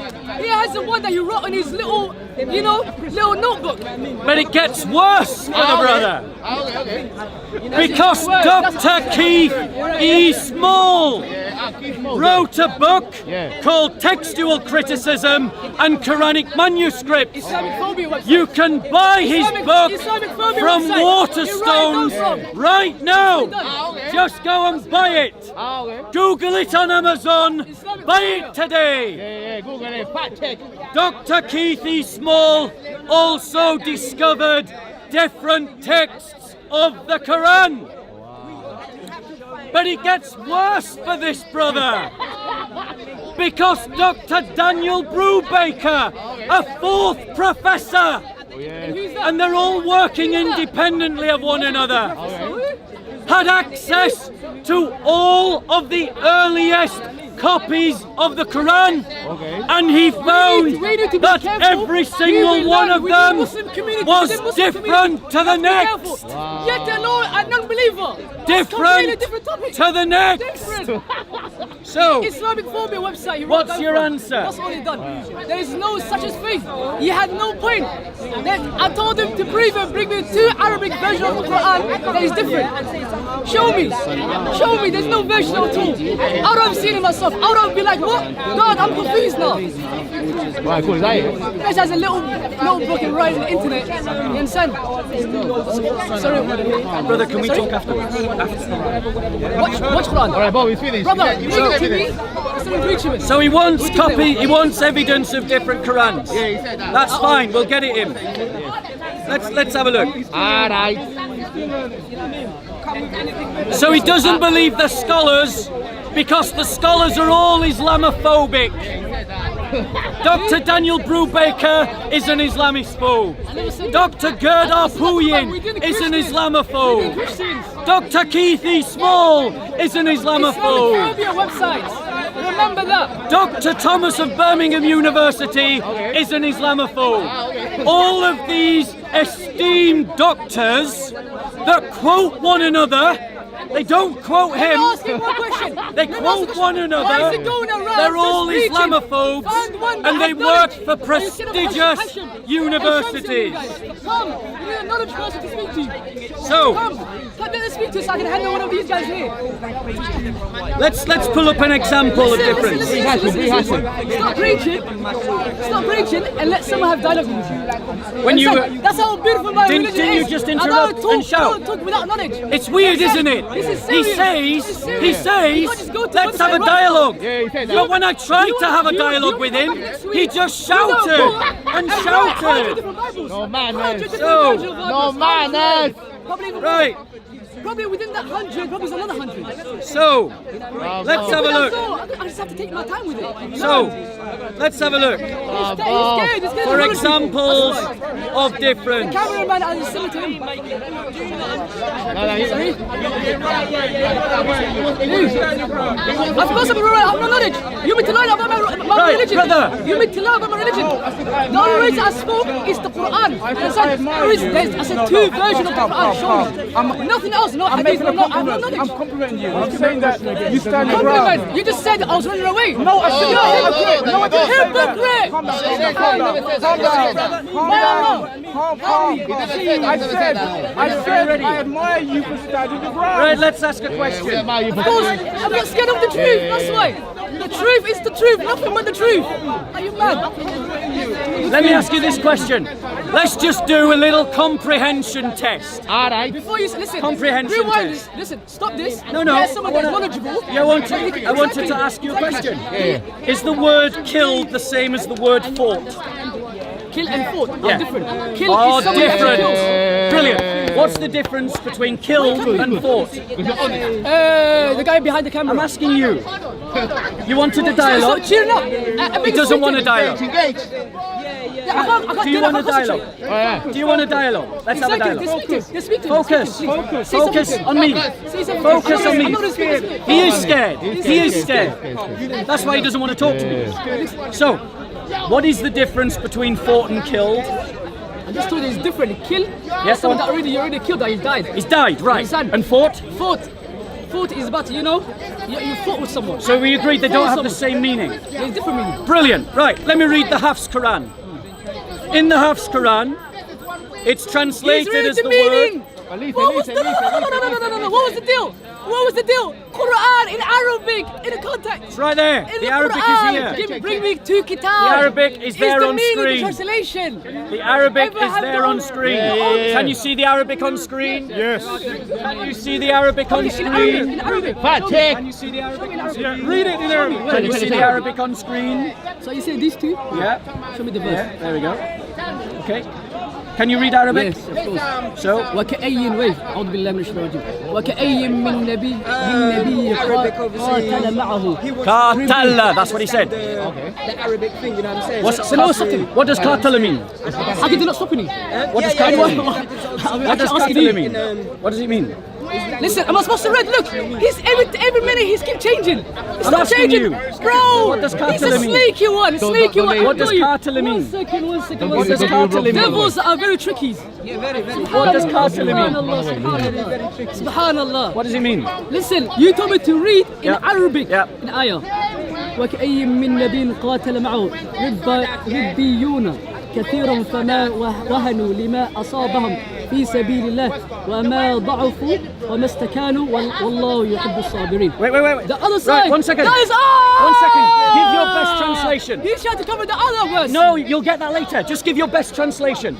He has the one that he wrote in his little, little notebook. But it gets worse for the brother. Because Dr. Keith E. Small wrote a book called Textual Criticism and Quranic Manuscripts. Islamic phobia website. You can buy his book Islamic phobia from website. Waterstones You write it down right now. done. Just go and buy it. Google it on Amazon. Buy it today. Google it, fact check. Dr. Keith E. Small also discovered different texts of the Quran. But it gets worse for this brother. Because Dr. Daniel Brubaker, a 4th professor, and they're all working independently of one another, had access to all of the earliest copies of the Quran, and he found that every single one of them was different to the next. Yet alone an unbeliever. Different topic. to the next. Different. So, Islamic phobia website. He wrote what's down your from. answer? That's all he done. There is no such as faith. He had no point. Then I told him to bring me 2 Arabic versions of the Quran that is different. Show me. Show me. There's no version at all. How do I see it myself? How do I be like, what? God, I'm confused now. Right, cool, is that it? Guys has a little book and write on the internet. You understand? Sorry. brother, can we talk afterwards? Watch Quran. Alright, Bob, it's finished. Brother, You bring got it to me. finished. Something preach him. So he wants evidence of different Qurans. Yeah, he said that. That's fine, we'll get it in. Let's have a look. Alright. So he doesn't believe the scholars because the scholars are all Islamophobic. Dr. Daniel Brubaker is an Islamophobe. Dr. Gerdar Puyin is an Islamophobe. Dr. Keith E. Small is an Islamophobe. Islamophobia websites. Remember that. Dr. Thomas of Birmingham University is an Islamophobe. All of these esteemed doctors that quote one another, they don't quote him, Ask him one question. they quote one Why another, is it going around they're all just preaching? Islamophobes Find one that and they has work knowledge. for Are you kidding? prestigious Passion. Passion. universities. Come, you need a knowledge person to speak to. So- come, let me speak to so I can handle one of these guys here. Let's pull up an example of difference. Stop preaching. Stop preaching and let someone have dialogue with you. When you that's how beautiful my didn't religion you is. just I don't interrupt talk, and shout? I don't talk without knowledge. It's weird, isn't it? This is He serious. This is serious. You says, can't just go to let's website have a right dialogue. Yeah, he said that. But when I tried to have a you- dialogue you with come him, back next he week. just You know, shouted book and write 100 shouted. different Bibles. No manners. 100 different So- versions of No Bibles. manners. Probably even Right. more. Probably within that 100, probably another 100. So, let's have a look. I just have to take my time with it. So, let's have a look. He's scared. He's scared For of examples That's why. of difference. Cameraman, I was similar to him. Sorry? Of course I'm right. I'm not knowledge. You mean to learn about my Right, religion. brother. You mean to learn about my religion. The only reason I spoke is the Quran. I said two versions of the Quran. Show me. Nothing else. No I'm hadith. making a No, I'm compliment. not I'm knowledge. complimenting you. I'm saying that you stand your ground. Compliment. You just said I was running away. No, I said You're a hypocrite. no, I didn't. Hypocrite. Calm down, calm down, calm down. Calm down. Calm down. I said I admire you for standing your ground. Right, let's ask a question. Of course, I'm not scared of the truth. That's why. The truth is the truth. Nothing but the truth. Are you mad? Let me ask you this question. Let's just do a little comprehension test. All right. Before you listen, Comprehension rewind test. this. Listen, stop this. No, no. Get someone that's knowledgeable. I wanted to ask you a question. Is the word killed the same as the word fought? Kill and fought are Yeah. different. Kill Oh, is someone that different. kills. Brilliant. What's the difference between killed and fought? The guy behind the camera. I'm asking you. You wanted a Stop dialogue? cheering up. He doesn't want a dialogue. I can't Do you do that. want a dialogue? Do you want a dialogue? Let's have a Exactly. dialogue. They speak to him. Focus. Focus. Focus on me. Focus on me. He is scared. He is scared. That's why he doesn't want to talk to me. So, what is the difference between fought and killed? I just told you it's different. Kill. Yes, someone go on. that you already killed that he died. He's died, right? Understand? And fought? Fought. Fought is about, you fought with someone. So we agreed they Fought don't with have the someone. same meaning. There's different meaning. Brilliant. Right, let me read the Hafs Quran. In the Hafs Quran, it's He's translated reading as the the meaning. word. What was the no. What was the deal? What was the deal? Quran in Arabic in the context. It's right there. In The Arabic Quran. is here. Bring me two kitab. The Arabic is there the on meaning, screen. The translation. The Arabic Ever is have there the on honor. screen. Can you see the Arabic on screen? Yes. Can you see the Arabic on In screen? Arabic. In Arabic. Fact check. Can you see the Arabic on Yeah, screen? read it in Arabic. Can you see the Arabic on screen? So you say these two? Yeah. Show me the verse. Yeah, there we go. Okay. Can you read Arabic? Yes, of course. So, وكأي ويف أعوذ بالله من الشيطان الرجيم وكأي من نبي قاتل معه Qatala, that's what he said. The Arabic thing, you know what I'm saying? What does Qatala mean? How can you not stop me? What does Qatala mean? What does Qatala mean? What does it mean? Listen, am I supposed to read? Look, he's every minute he's keep changing. He's I'm not asking changing, you. bro. What does He's a Qatala mean? sneaky one, sneaky one. What does Qatala mean? One second. What does Qatala mean? Devils are very tricky. What does Qatala mean? Subhanallah, Subhanallah. What does it mean? Listen, you told me to read in Yeah. Arabic Yeah. in ayah. وكأي من نبي قاتل معه ربيون كثير فما وهنوا لما أصابهم في سبيل الله وما ضعفوا وما استكانوا والله يحب الصابرين. Wait. The other side. Right, one second. Guys, One second. Give your best translation. He's trying to cover the other verse. No, you'll get that later. Just give your best translation.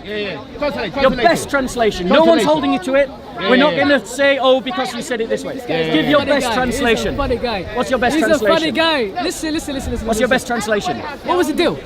Translate. Your best translation. No one's holding you to it. We're not going to say, oh, because you said it this way. Give your Funny best guy. translation. He's a funny guy. What's your best He's translation? a funny guy. Listen. What's your best translation? What was the deal?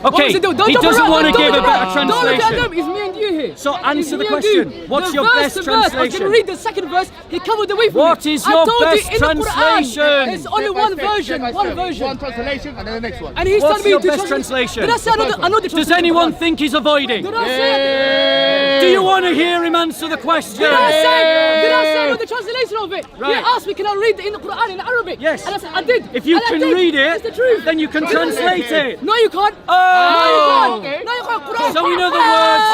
What Okay, was it? Don't he jump doesn't around, want to don't give a jump better around. Don't look at translation. them. It's me and you here. So It's answer the me and question. you. What's The your verse best to verse, I was translation? going to read the second verse. He covered away from What me. is I your told best you in the Quran, translation? there's only one version. One version. One translation and then the next one. And he's What's telling me your to best translation? Did I say I know the Does translation? anyone think he's avoiding? Did I say? Do you want to hear him answer the question? Did I say I know the translation of it? Right. He asked me, can I read in the Quran in Arabic? Yes. And I said, I did. If you And I can did. read It's the it, truth. then you can translate it. No, you can't. Oh! No, you can't. No, you can't. Quran. So we know the words.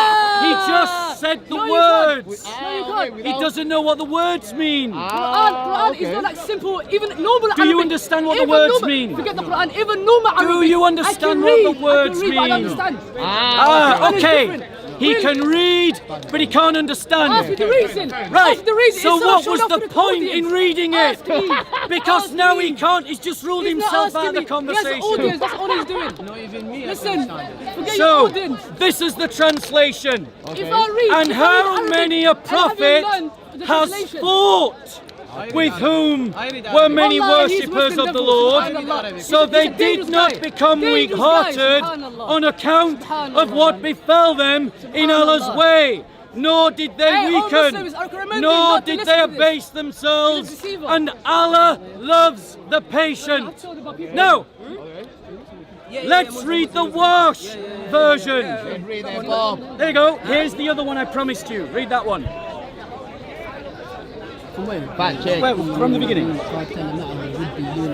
He just said the No, you words. can't. No, you can't. He doesn't know what the words mean. Quran is not like simple, even normal Do you Arabic. understand what the Even words normal- mean? Forget the Quran, even normal Arabic. you I understand can what the read, words I can read, but I mean? don't understand. Ah, Quran is okay. different. He Really. can read, but he can't understand. Ask me the reason. Right. Ask the reason. So It's what shown was up the to point audience. in reading it? Ask me. Because Ask now me. he can't. He's just ruled He's not himself out asking of the me. conversation. He has an audience. That's all he's doing. Not even me. Listen. Forget your So audience. this is the translation. If I read, And if I how read Arabic, many a and I haven't prophet learned the has translation. fought with whom were many Wallahi, he's worshippers Muslim of the devil, Lord, subhanallah. so He's a they dangerous did not guy. become Dangerous weak-hearted guy, subhanallah. on account Subhanallah. of what befell them in Allah's Subhanallah. way. Nor did they Hey, all weaken, Muslims, I recommend you nor not to did listen they to this. abase themselves, He's a deceiver. and Allah loves the patient. I've told about people. Now, let's read the Wash version. There you go. Here's the other one I promised you. Read that one. Fact check. Well, from the beginning.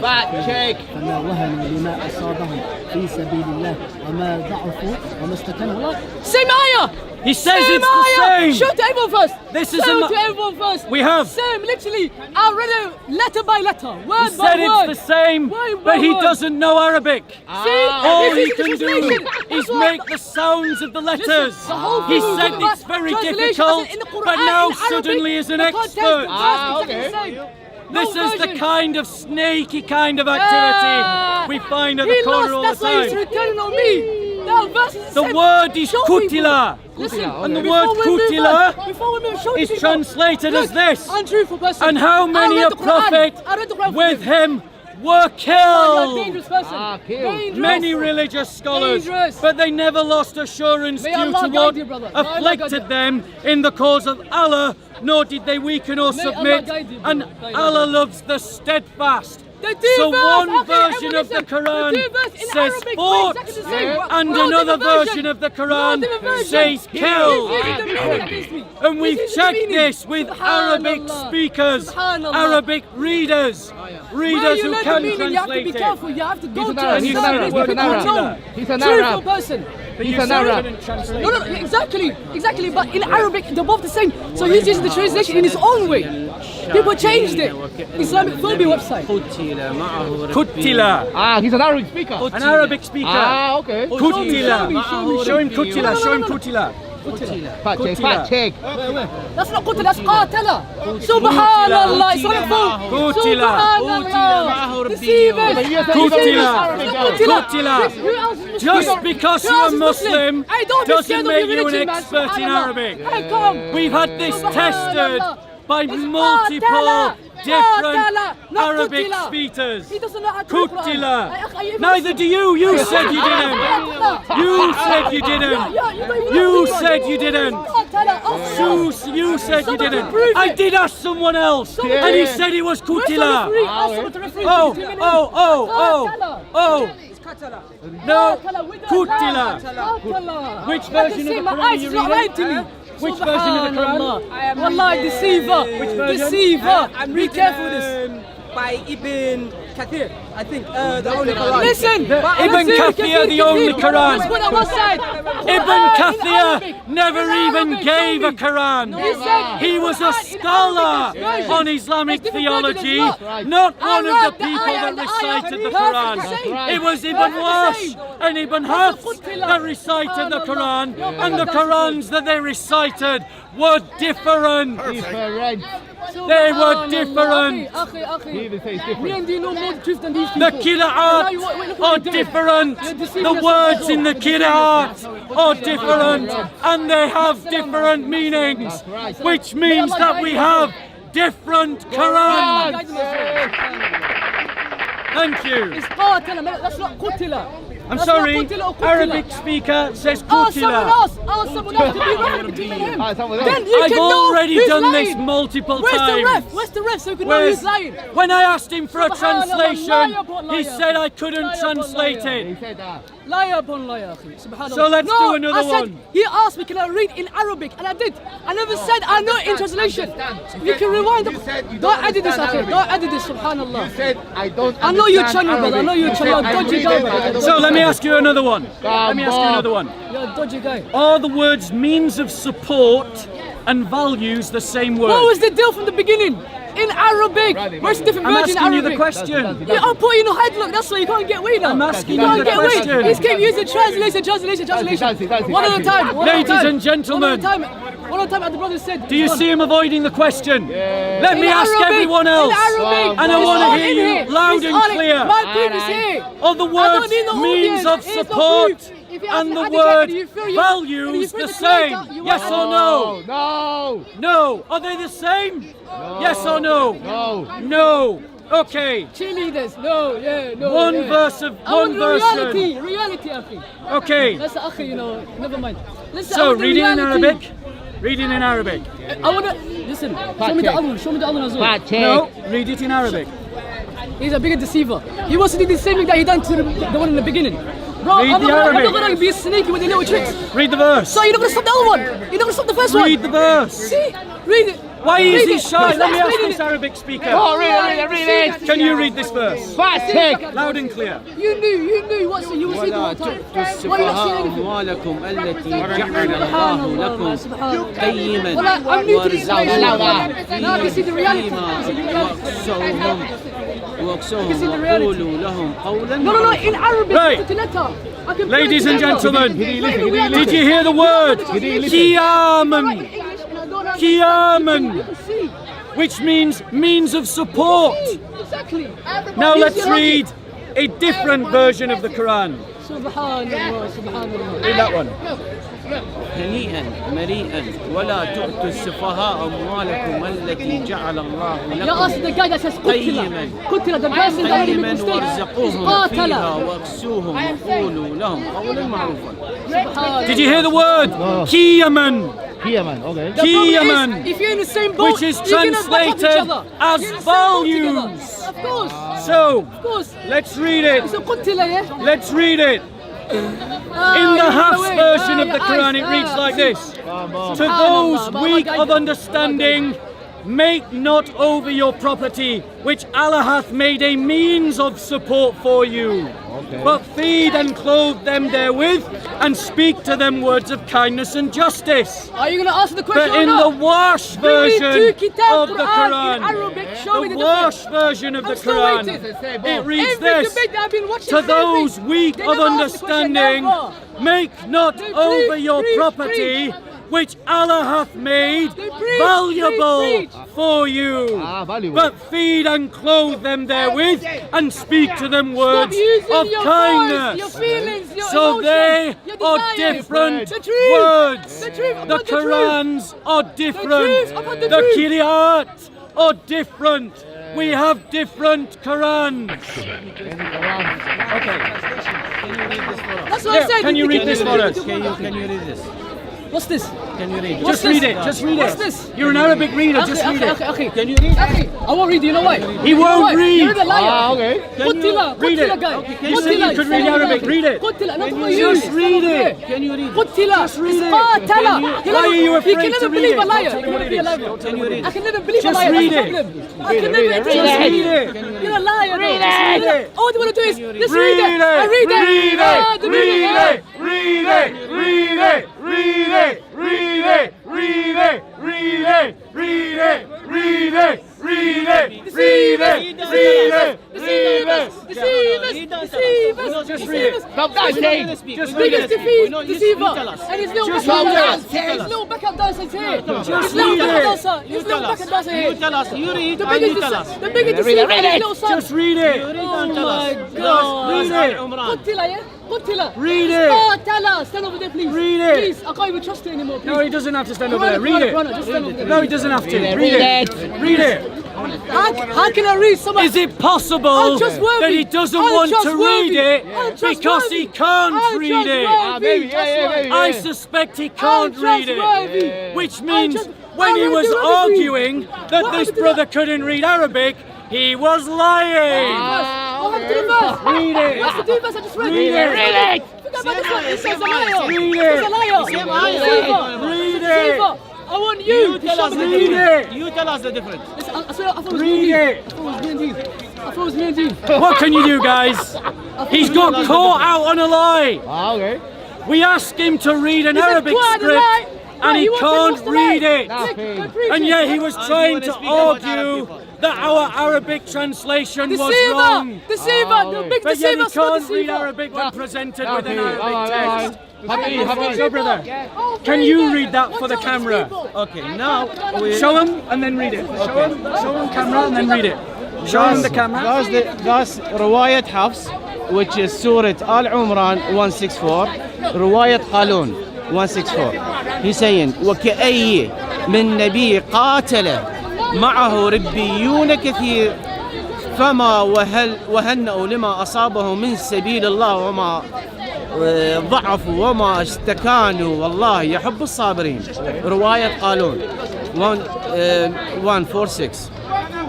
Fact check. فما وهنوا لما أصابهم في سبيل الله وما ضعفوا وما استكانوا. Same ayah. He says Same it's the ayah. same. Show to everyone first. This is Show a to everyone first. We have. Same, literally. I read it letter by letter, word He by said word. it's the same, Word but by he word. doesn't know Arabic. See, All this he is the can do translation. is That's why- make the sounds of the letters. Listen, the whole He thing said is about it's very translation. difficult, As in the Quran, but now in Arabic, suddenly is an the context, expert. the verse, exactly the same. This No is the version. kind of snaky kind of activity we find at the He corner lost, all that's the why he's time. returning on me. That verse is The same. word is Show people. kutila. Listen, And the before word we move kutila on, before we move, show is people. translated Look, as this. Untruthful person. And how I many read a the Quran. prophet I read the Quran for with you. him were You're a killed. dangerous person. Dangerous. Many religious scholars, Dangerous. but they never lost assurance May due Allah to guide what you, brother. May Allah guide afflicted you. them in the cause of Allah, nor did they weaken or May submit. Allah guide you, And brother. Guide you. Allah loves the steadfast. The two So verse, one okay, version everyone of the listen. Quran The two verse in says Arabic, fought, exactly the same. and No another different version of the No Quran different version. says killed. This is the meaning against me. And we've This is the checked meaning. this with Arabic Subhanallah. speakers, Subhanallah. Arabic readers, Where readers you who learn the can meaning, you have to be translate careful. it. You have to go He's to an Arab, a he's an service Arab, where he's an people Arab. know. He's an Truthful Arab. person. But He's you an said you Arab. couldn't translate No, it. exactly. But in Arabic, they're both the same. So he's using the translation in his own way. People changed it. Islamic phobia website. Kutila. Ah, he's an Arabic speaker. An Arabic speaker. Ah, okay. Kutila. Show him Kutila. Show him Kutila. Fact check. Fact check. That's not qutla, that's qatala. Subhanallah, it's on the phone. Kutila. Subhanallah. Deceivers. Kutila. Kutila. Kutila. Just because you're a Muslim Hey, don't be doesn't scared of make your you an religion, man. expert in Subhanallah. Arabic. Hey, come. We've had this tested by It's multiple qatala. different Qatala, not Arabic kutila. speakers. He doesn't know how to read Quran. Kutila. Neither do you. You said you didn't. You said you didn't. You said you didn't. You said you didn't. I did ask someone else, and he said it was Kutila. Oh. No, Kutila. Which version of the Quran are you reading? Which version of the Quran? Wallahi, deceiver. Which version? Deceiver. I'm Be reading, careful this. by Ibn Kathir, I think, the only Quran. Listen. Ibn Kathir, the only Quran. Let's put it on one side. Ibn Kathir never even gave a Quran. He was a scholar on Islamic theology, not one of the people that recited the Quran. It was Ibn Wash and Ibn Hafs that recited the Quran, and the Qurans that they recited were different. They were different. Me and you know more truth than these The people. qira'at are different. The words in the qira'at are different, and they have different meanings, which means that we have different Qurans. Thank you. It's qatala, that's not qutila. I'm That's sorry. not qutila or qutila. Arabic speaker says Ask someone qutila. else. Ask someone else to be referring between me and him. Then you I've can know already who's done lying. this multiple Where's times. the ref? Where's the ref so we can know Where's- who's lying? When I asked him for a Subhanallah, translation, liar upon he liar. said I couldn't Liar upon translate liar. it. Liar upon liar, akhi. Subhanallah. So let's no, do another I said, one. He asked me, can I read in Arabic? And I did. I never said I know it in translation. You can rewind. Don't edit this, akhi. Don't edit this, subhanallah. said, I don't I know your understand channel, brother. I know your Arabic. channel. You said, Dodgy I guy, read it, brother. I don't So let me ask you another one. Let me ask you on. another one. You're a dodgy guy. Are the words means of support and values the same word? What was the deal from the beginning? In Arabic. Where's the different I'm words in asking you Arabic? the question. Yeah, I'm putting a headlock, that's why you can't get away now. I'm asking you you can't the get away. question. He's keep using translation. One at a time. Ladies and gentlemen. One at a time, and the brother said. Do you see him avoiding the question? Let me In ask Arabic, everyone else. In Arabic, And I it's want all to hear in you here. loud It's and all in- clear. My proof is here. Are the I don't words need the means audience. of Here's the support proof. If you and ask the me word handicap, you feel you- values you feel the creator, same? you Yes want- or no? No. No. Are they the same? Yes or no? No. No. Okay. Cheerleaders, no, yeah, no. One yeah. verse of I want one the version. reality, akhi. Okay. That's akhi, you know, never mind. Listen, I So want the reading in reality. Arabic. Reading in Arabic. I want to, listen, show me the other one, show me the other one as well. Fact check. No. Read it in Arabic. He's a bigger deceiver. He wants to do the same thing that he done to the one in the beginning. Bro, Read I'm the not Arabic. going to be sneaky with the little tricks. Read the verse. So you're not going to stop the other one. You're not going to stop the first one. Read the verse. See? Read it. Why is Read he it. shy? He's Let me ask explaining this it. Arabic speaker. Oh, read it. Can you read this verse? Fact check. Loud and clear. You knew what you will see the whole time. Why you not seeing anything? أموالكم التي جعل الله لكم قيما Well, I'm new to the situation. وارزقوهم Now I can see the reality. فيما I can see the reality. واكسوهم وقولوا لهم قولا No, in Arabic, Right. it's a letter. I can Ladies and gentlemen, did you hear the word Qiyaman? Qiyaman, which means of support. Exactly. Now let's read a different version of the Quran. Subhanallah, subhanallah. Read that one. هنيئا مريئا ولا تؤتوا السفهاء أموالكم التي جعل الله You لكم ask the guy that says قيما Qutila, the person that already made قيما mistakes. وارزقوهم فيها Qatala. واكسوهم وقولوا لهم قولا معروفا. Did you hear the word Qiyaman? Here, man. Okay. The problem is, Qiyaman, if you're in the same boat, which is you're gonna back up each translated other. as You're in the same boat values. together. Of course, So of course. let's read it. So Qutila, yeah? Let's read it. In the Hafs version of the Quran, it reads like this. To those weak of understanding, make not over your property, which Allah hath made a means of support for you. But feed and clothe them therewith, and speak to them words of kindness and justice. Are you going to answer the question But or in not? the Wash Bring me version two kitab of the Quran in Quran, Arabic. Show me the the Wash difference. version of the I'm still Quran, waiting. it reads Every this. debate that I've been watching, To those every- weak they of never ask the question, understanding, never. make not They over preach, your preach, property, which Allah hath made They preach, valuable preach. for you. Valuable. But feed and clothe them therewith, and speak to them words Stop using of your kindness. voice, your feelings, your So emotions, they your are desires. different The truth. words. The truth The upon the truth. Qurans are different. truth upon the The truth. Qira'at are different. We have different Qurans. Okay. That's what I Yeah, said. can you read this for us? Can you read this? What's this? Can you read What's Just read this? it. Just read What's it. this? You're an Arabic reader. Just read it. Okay. Can you read? Akhi, I won't read. You know why? He You know won't why? read. You're the liar. Okay. Qutila, Read it. Qutila guy. You said you could read Arabic. Read it. Qutila, not for Just you. read it. Can you read? Qutila. Just read it. Qatala. Why are you afraid You can to never read believe it? a liar. Don't tell me You what can it be a is. liar. Can you read? I can never believe a Just liar. read That's the it. problem. I can never Just believe read it. You're a liar. Read Just it. read it. All you want to do is just Read read it. I it. read it. Read Ah, it. the Read reading, it. Read it. Read it. Read it. Read it. Read it. Read it. Read it. Read it. Read it. Read it. Read it. Deceive us. Deceive us. Deceive us. Just read it. Stop dancing. Just read Biggest it. deceiver. And his little Just backup read it. dancer. His little backup dancer's here. Just His little read backup it. dancer. His little backup dancer here. You tell us. You read The and you biggest tell us. the biggest deceiver and his little son. Just read it. Oh my Read God. it. Qutila, yeah? Qutila. Read it. Qatala. Stand over there, please. Read it. Please, I can't even trust you anymore, please. No, he doesn't have to stand over there. Read Run, it. just stand over there. No, he doesn't have to. Read Read it. it. Read it. How can I read someone? Is it possible Untrustworthy. that he doesn't want to read it because he can't read it? Maybe, maybe. I suspect he can't read it. Untrustworthy. Which means Untrust- when he I was read the other arguing that What this happened to brother couldn't read Arabic, he was lying. What happened to the verse? Read it. What's the verse I just read? Read it. Read it. Forget about this one. It says a liar. Read It says it. a liar. Deceiver. Read it. Deceiver. I want you to show me the Read difference. it. You tell us the difference. I swear, I thought it was Read me and it. you. I thought it was me and you. What can you do, guys? He's got caught out on a lie. Okay. We asked him to read an He said, Arabic "Quiet, the script lie." and No, he wants can't to lie. read it. Preach And it. yet he was trying to speak about argue Arab that our Arabic translation was Deceiver. wrong. Deceiver. The big But yet he deceiver. small can't read deceiver. Arabic when presented with an Okay, Arabic text. Happy. So, brother, Oh, can read you it. read that for Watch the out, camera? people. Okay, now we Show him and then read it. Show him camera and then read it. Show him the camera. That's رواية حفص, which is Surah Al Imran 164, رواية قالون 164. He's saying وكأي من نبي قاتل معه ربيون كثير فما وهنأوا لما أصابه من سبيل الله وما ضعفوا وما استكانوا والله يحب الصابرين. رواية قالون 146.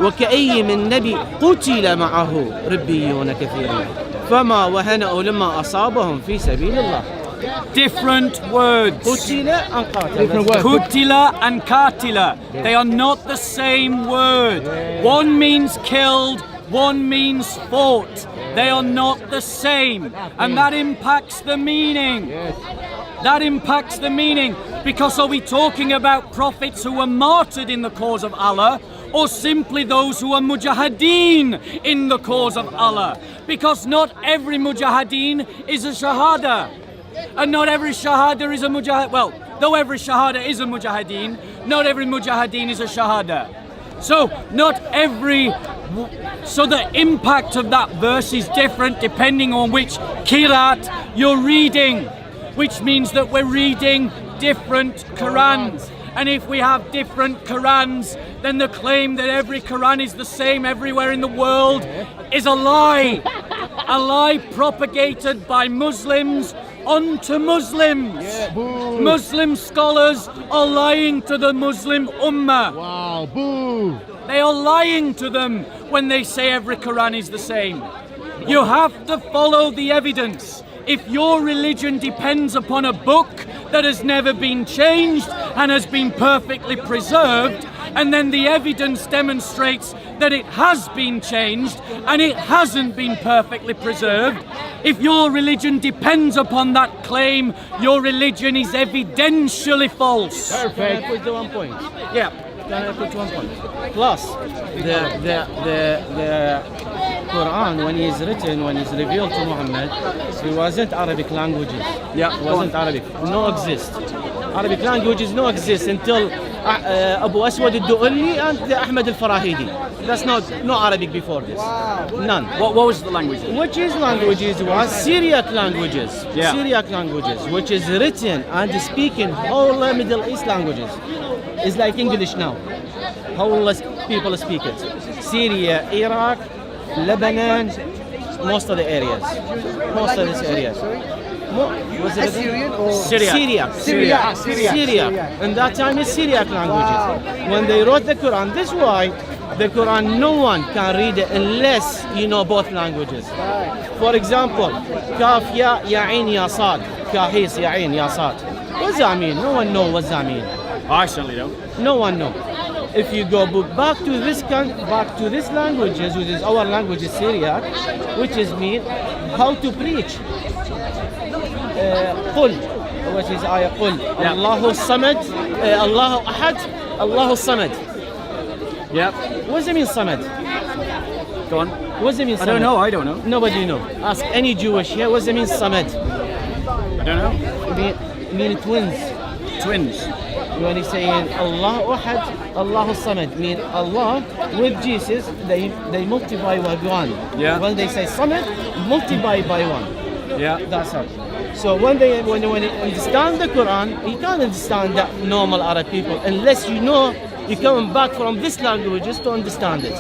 وكأي من نبي قتل معه ربيون كثيرون فما وهنأوا لما أصابهم في سبيل الله. Different words. قتل and قاتل. Different words. Kutila and katila. They are not the same word. One means killed, one means fought. They are not the same. And that impacts the meaning. That impacts the meaning. Because are we talking about prophets who were martyred in the cause of Allah, or simply those who are mujahideen in the cause of Allah? Because not every mujahideen is a shahada. And not every shahada is a mujahid. Well, though every shahada is a mujahideen, not every mujahideen is a shahada. So not every. So the impact of that verse is different depending on which kirat you're reading, which means that we're reading different Qurans. And if we have different Qurans, then the claim that every Quran is the same everywhere in the world is a lie. A lie propagated by Muslims onto Muslims. Muslim scholars are lying to the Muslim Ummah. Wow, boo. They are lying to them when they say every Quran is the same. You have to follow the evidence. If your religion depends upon a book that has never been changed and has been perfectly preserved, and then the evidence demonstrates that it has been changed and it hasn't been perfectly preserved, if your religion depends upon that claim, your religion is evidentially false. Can I put the 1 point? Yeah. Can I put 1 point? Plus, the Quran, when it's written, when it's revealed to Muhammad, it wasn't Arabic languages. Yeah, It wasn't Arabic. No exist. Arabic languages no exist until Abu Aswad al-Du'ali and Ahmed al-Farahidi. That's not no Arabic before this. None. What was the language? Which is languages was Syriac languages. Yeah. Syriac languages, which is written and speaking whole Middle East languages. It's like English now. Whole people speak it. Syria, Iraq, Lebanon, most of the areas. Most of these areas. Was it Assyrian or Syria. Syria. And that time is Syriac languages. When they wrote the Quran, this is why the Quran no one can read it unless you know both languages. For example, Kaf ya Ain ya Sad, Kahis ya Ain ya Sad. What's that mean? No one knows what that mean. I certainly don't. No one knows. If you go back to this languages, which is our language, is Syriac, which is mean how to preach. قل, which is ayah قل. Allahu Samad, Allahu Ahad, Allahu Samad. Yep. What does it mean Samad? Go on. What does it mean Samad? I don't know. Nobody know. Ask any Jewish here. What does it mean Samad? I don't know. Mean twins. Twins. When he's saying Allahu Ahad, Allahu Samad, mean Allah with Jesus, they multiply by one. Yeah. When they say Samad, multiply by one. Yeah. That's it. So when you understand the Quran, you can't understand that normal Arab people unless you know you come back from this language just to understand it.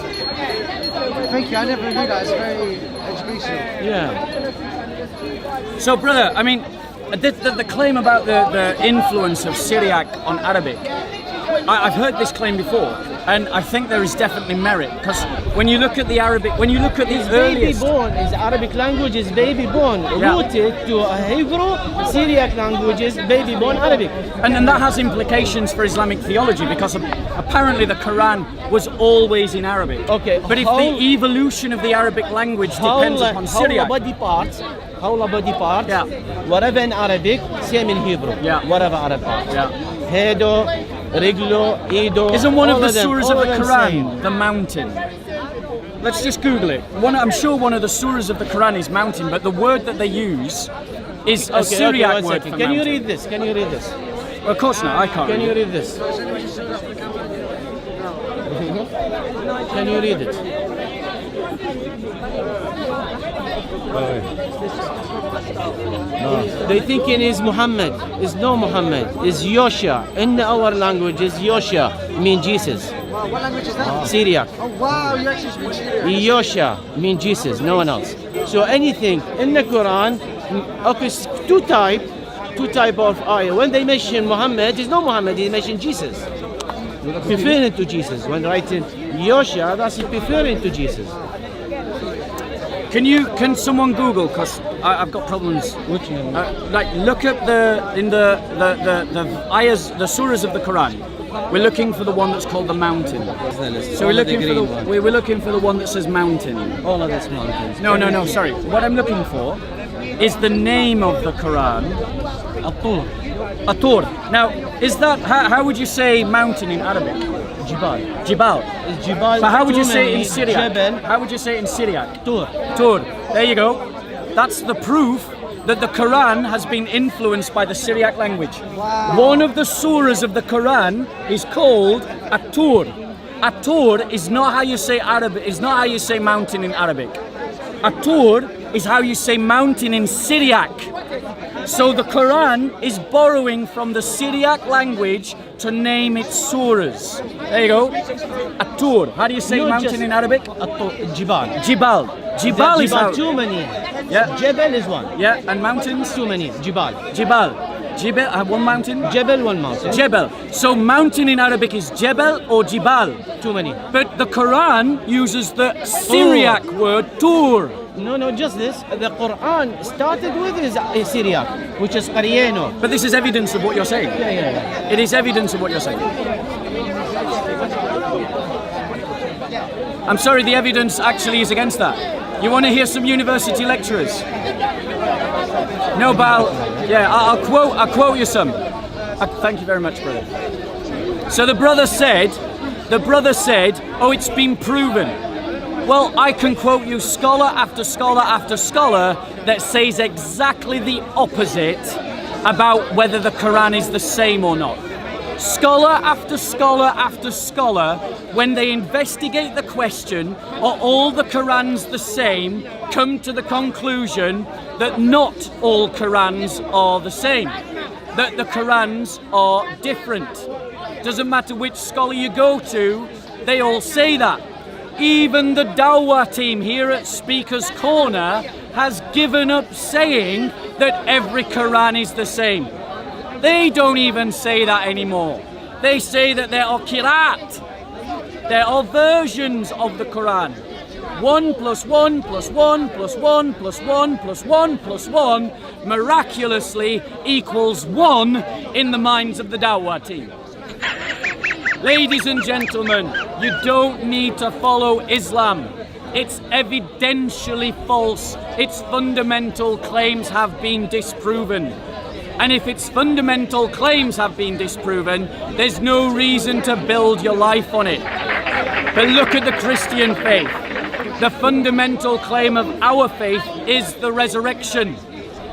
Thank you. I never knew that. It's very educational. Yeah. So, brother, I mean, the claim about the influence of Syriac on Arabic, I've heard this claim before, and I think there is definitely merit, because when you look at the Arabic, when you look at the earliest... Baby born is Arabic language is baby born, rooted to a Hebrew, Syriac language is baby born Arabic. And then that has implications for Islamic theology, because apparently the Quran was always in Arabic. Okay. But if the evolution of the Arabic language depends upon Syriac... body parts, whatever in Arabic, same in Hebrew. Yeah. Whatever Arab parts. Yeah. Hedo, Riglo, Ido. Isn't one of the them, surahs of the them Quran same. the mountain? Let's just Google it. I'm sure one of the surahs of the Quran is mountain, but the word that they use is a Syriac word for Can mountain. you read this? Can you read this? Well, of course not, I can't Can read you it. read this? Can you read it? They thinking is Muhammad. Is no Muhammad. Is Yosha. In our language is Yosha, mean Jesus. Wow, what language is that? Syriac. Oh wow, you actually speak Syriac. Yosha mean Jesus, no one else. So anything in the Quran, okay, two type of ayah. When they mention Muhammad, it's no Muhammad, they mention Jesus. Referring to Jesus. When writing Yosha, that's referring to Jesus. Can someone Google? Because I've got problems. Which one? Like look at the ayahs, the surahs of the Quran. We're looking for the one that's called the mountain. So we're looking for the one that says mountain. All of this mountains. No. Sorry. What I'm looking for is the name of the Quran. Atur. Atur. Now, is that how would you say mountain in Arabic? Jibal. Jibal. It's Jibal. But how would you say it in Syriac? Jebel. How would you say it in Syriac? Tur. Tur. There you go. That's the proof that the Quran has been influenced by the Syriac language. Wow. One of the surahs of the Quran is called At-Tur. At-Tur is not how you say Arabic. Is not how you say mountain in Arabic. At-Tur is how you say mountain in Syriac. So the Quran is borrowing from the Syriac language to name its surahs. There you go. At-Tur. How do you say mountain in Arabic? Jibal. Jibal. Jibal is how... too many. Yeah. Jebel is one. Yeah, and mountains? Too many. Jibal. Jibal. Jibal, one mountain? Jebel, one mountain. Jebel. So mountain in Arabic is Jebel or Jibal? Too many. But the Quran uses the Syriac word Tur. No, just this. The Quran started with is Syriac, which is Qaryeno. But this is evidence of what you're saying. Yeah. It is evidence of what you're saying. I'm sorry, the evidence actually is against that. You want to hear some university lecturers? No, but I'll quote you some. Thank you very much, brother. So the brother said, oh, it's been proven. Well, I can quote you scholar after scholar after scholar that says exactly the opposite about whether the Quran is the same or not. Scholar after scholar after scholar, when they investigate the question, are all the Qurans the same, come to the conclusion that not all Qurans are the same, that the Qurans are different. Doesn't matter which scholar you go to, they all say that. Even the Dawah team here at Speaker's Corner has given up saying that every Quran is the same. They don't even say that anymore. They say that there are qiraat. There are versions of the Quran. 1 + 1 + 1 + 1 + 1 + 1 + 1 miraculously equals 1 in the minds of the Dawah team. Ladies and gentlemen, you don't need to follow Islam. It's evidentially false. Its fundamental claims have been disproven. And if its fundamental claims have been disproven, there's no reason to build your life on it. But look at the Christian faith. The fundamental claim of our faith is the resurrection.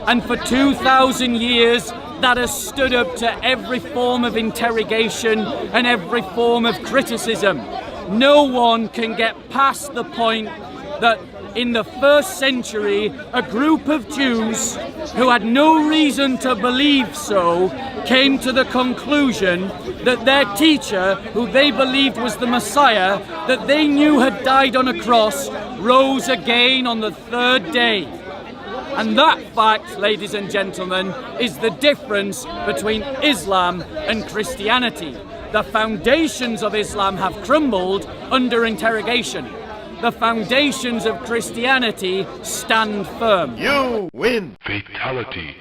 And for 2,000 years, that has stood up to every form of interrogation and every form of criticism. No one can get past the point that in the 1st century, a group of Jews who had no reason to believe so came to the conclusion that their teacher, who they believed was the Messiah, that they knew had died on a cross, rose again on the 3rd day. And that fact, ladies and gentlemen, is the difference between Islam and Christianity. The foundations of Islam have crumbled under interrogation. The foundations of Christianity stand firm. You win. Fatality.